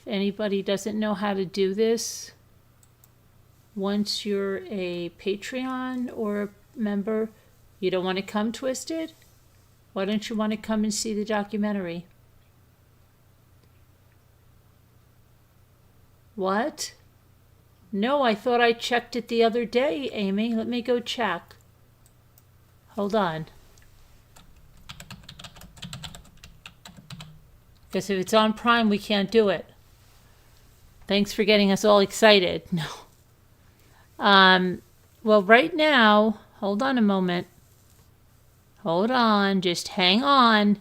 If anybody doesn't know how to do this, once you're a Patreon or a member, you don't want to come twisted? Why don't you want to come and see the documentary? What? No, I thought I checked it the other day, Amy. Let me go check. Hold on. Because if it's on Prime, we can't do it. Thanks for getting us all excited. No. Well, right now, hold on a moment. Hold on. Just hang on.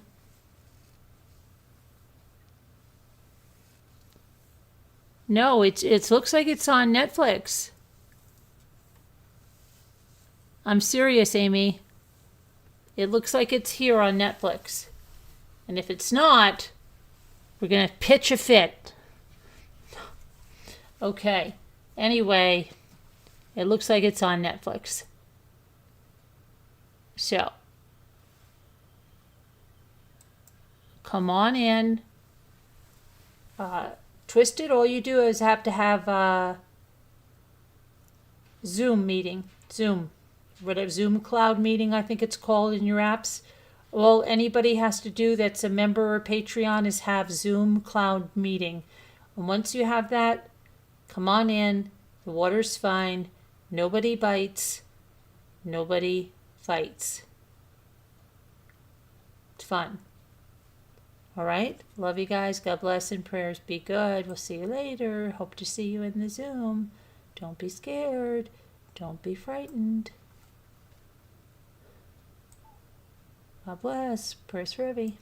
No, it looks like it's on Netflix. I'm serious, Amy. It looks like it's here on Netflix. And if it's not, we're going to pitch a fit. Okay. Anyway, it looks like it's on Netflix. So, come on in. Twisted, all you do is have to have a Zoom meeting. Whatever, Zoom cloud meeting, I think it's called in your apps. All anybody has to do that's a member or Patreon is have Zoom cloud meeting. And once you have that, come on in. The water's fine. Nobody bites. Nobody fights. It's fun. All right. Love you guys. God bless and prayers be good. We'll see you later. Hope to see you in the Zoom. Don't be scared. Don't be frightened. God bless. Prayers for Evie.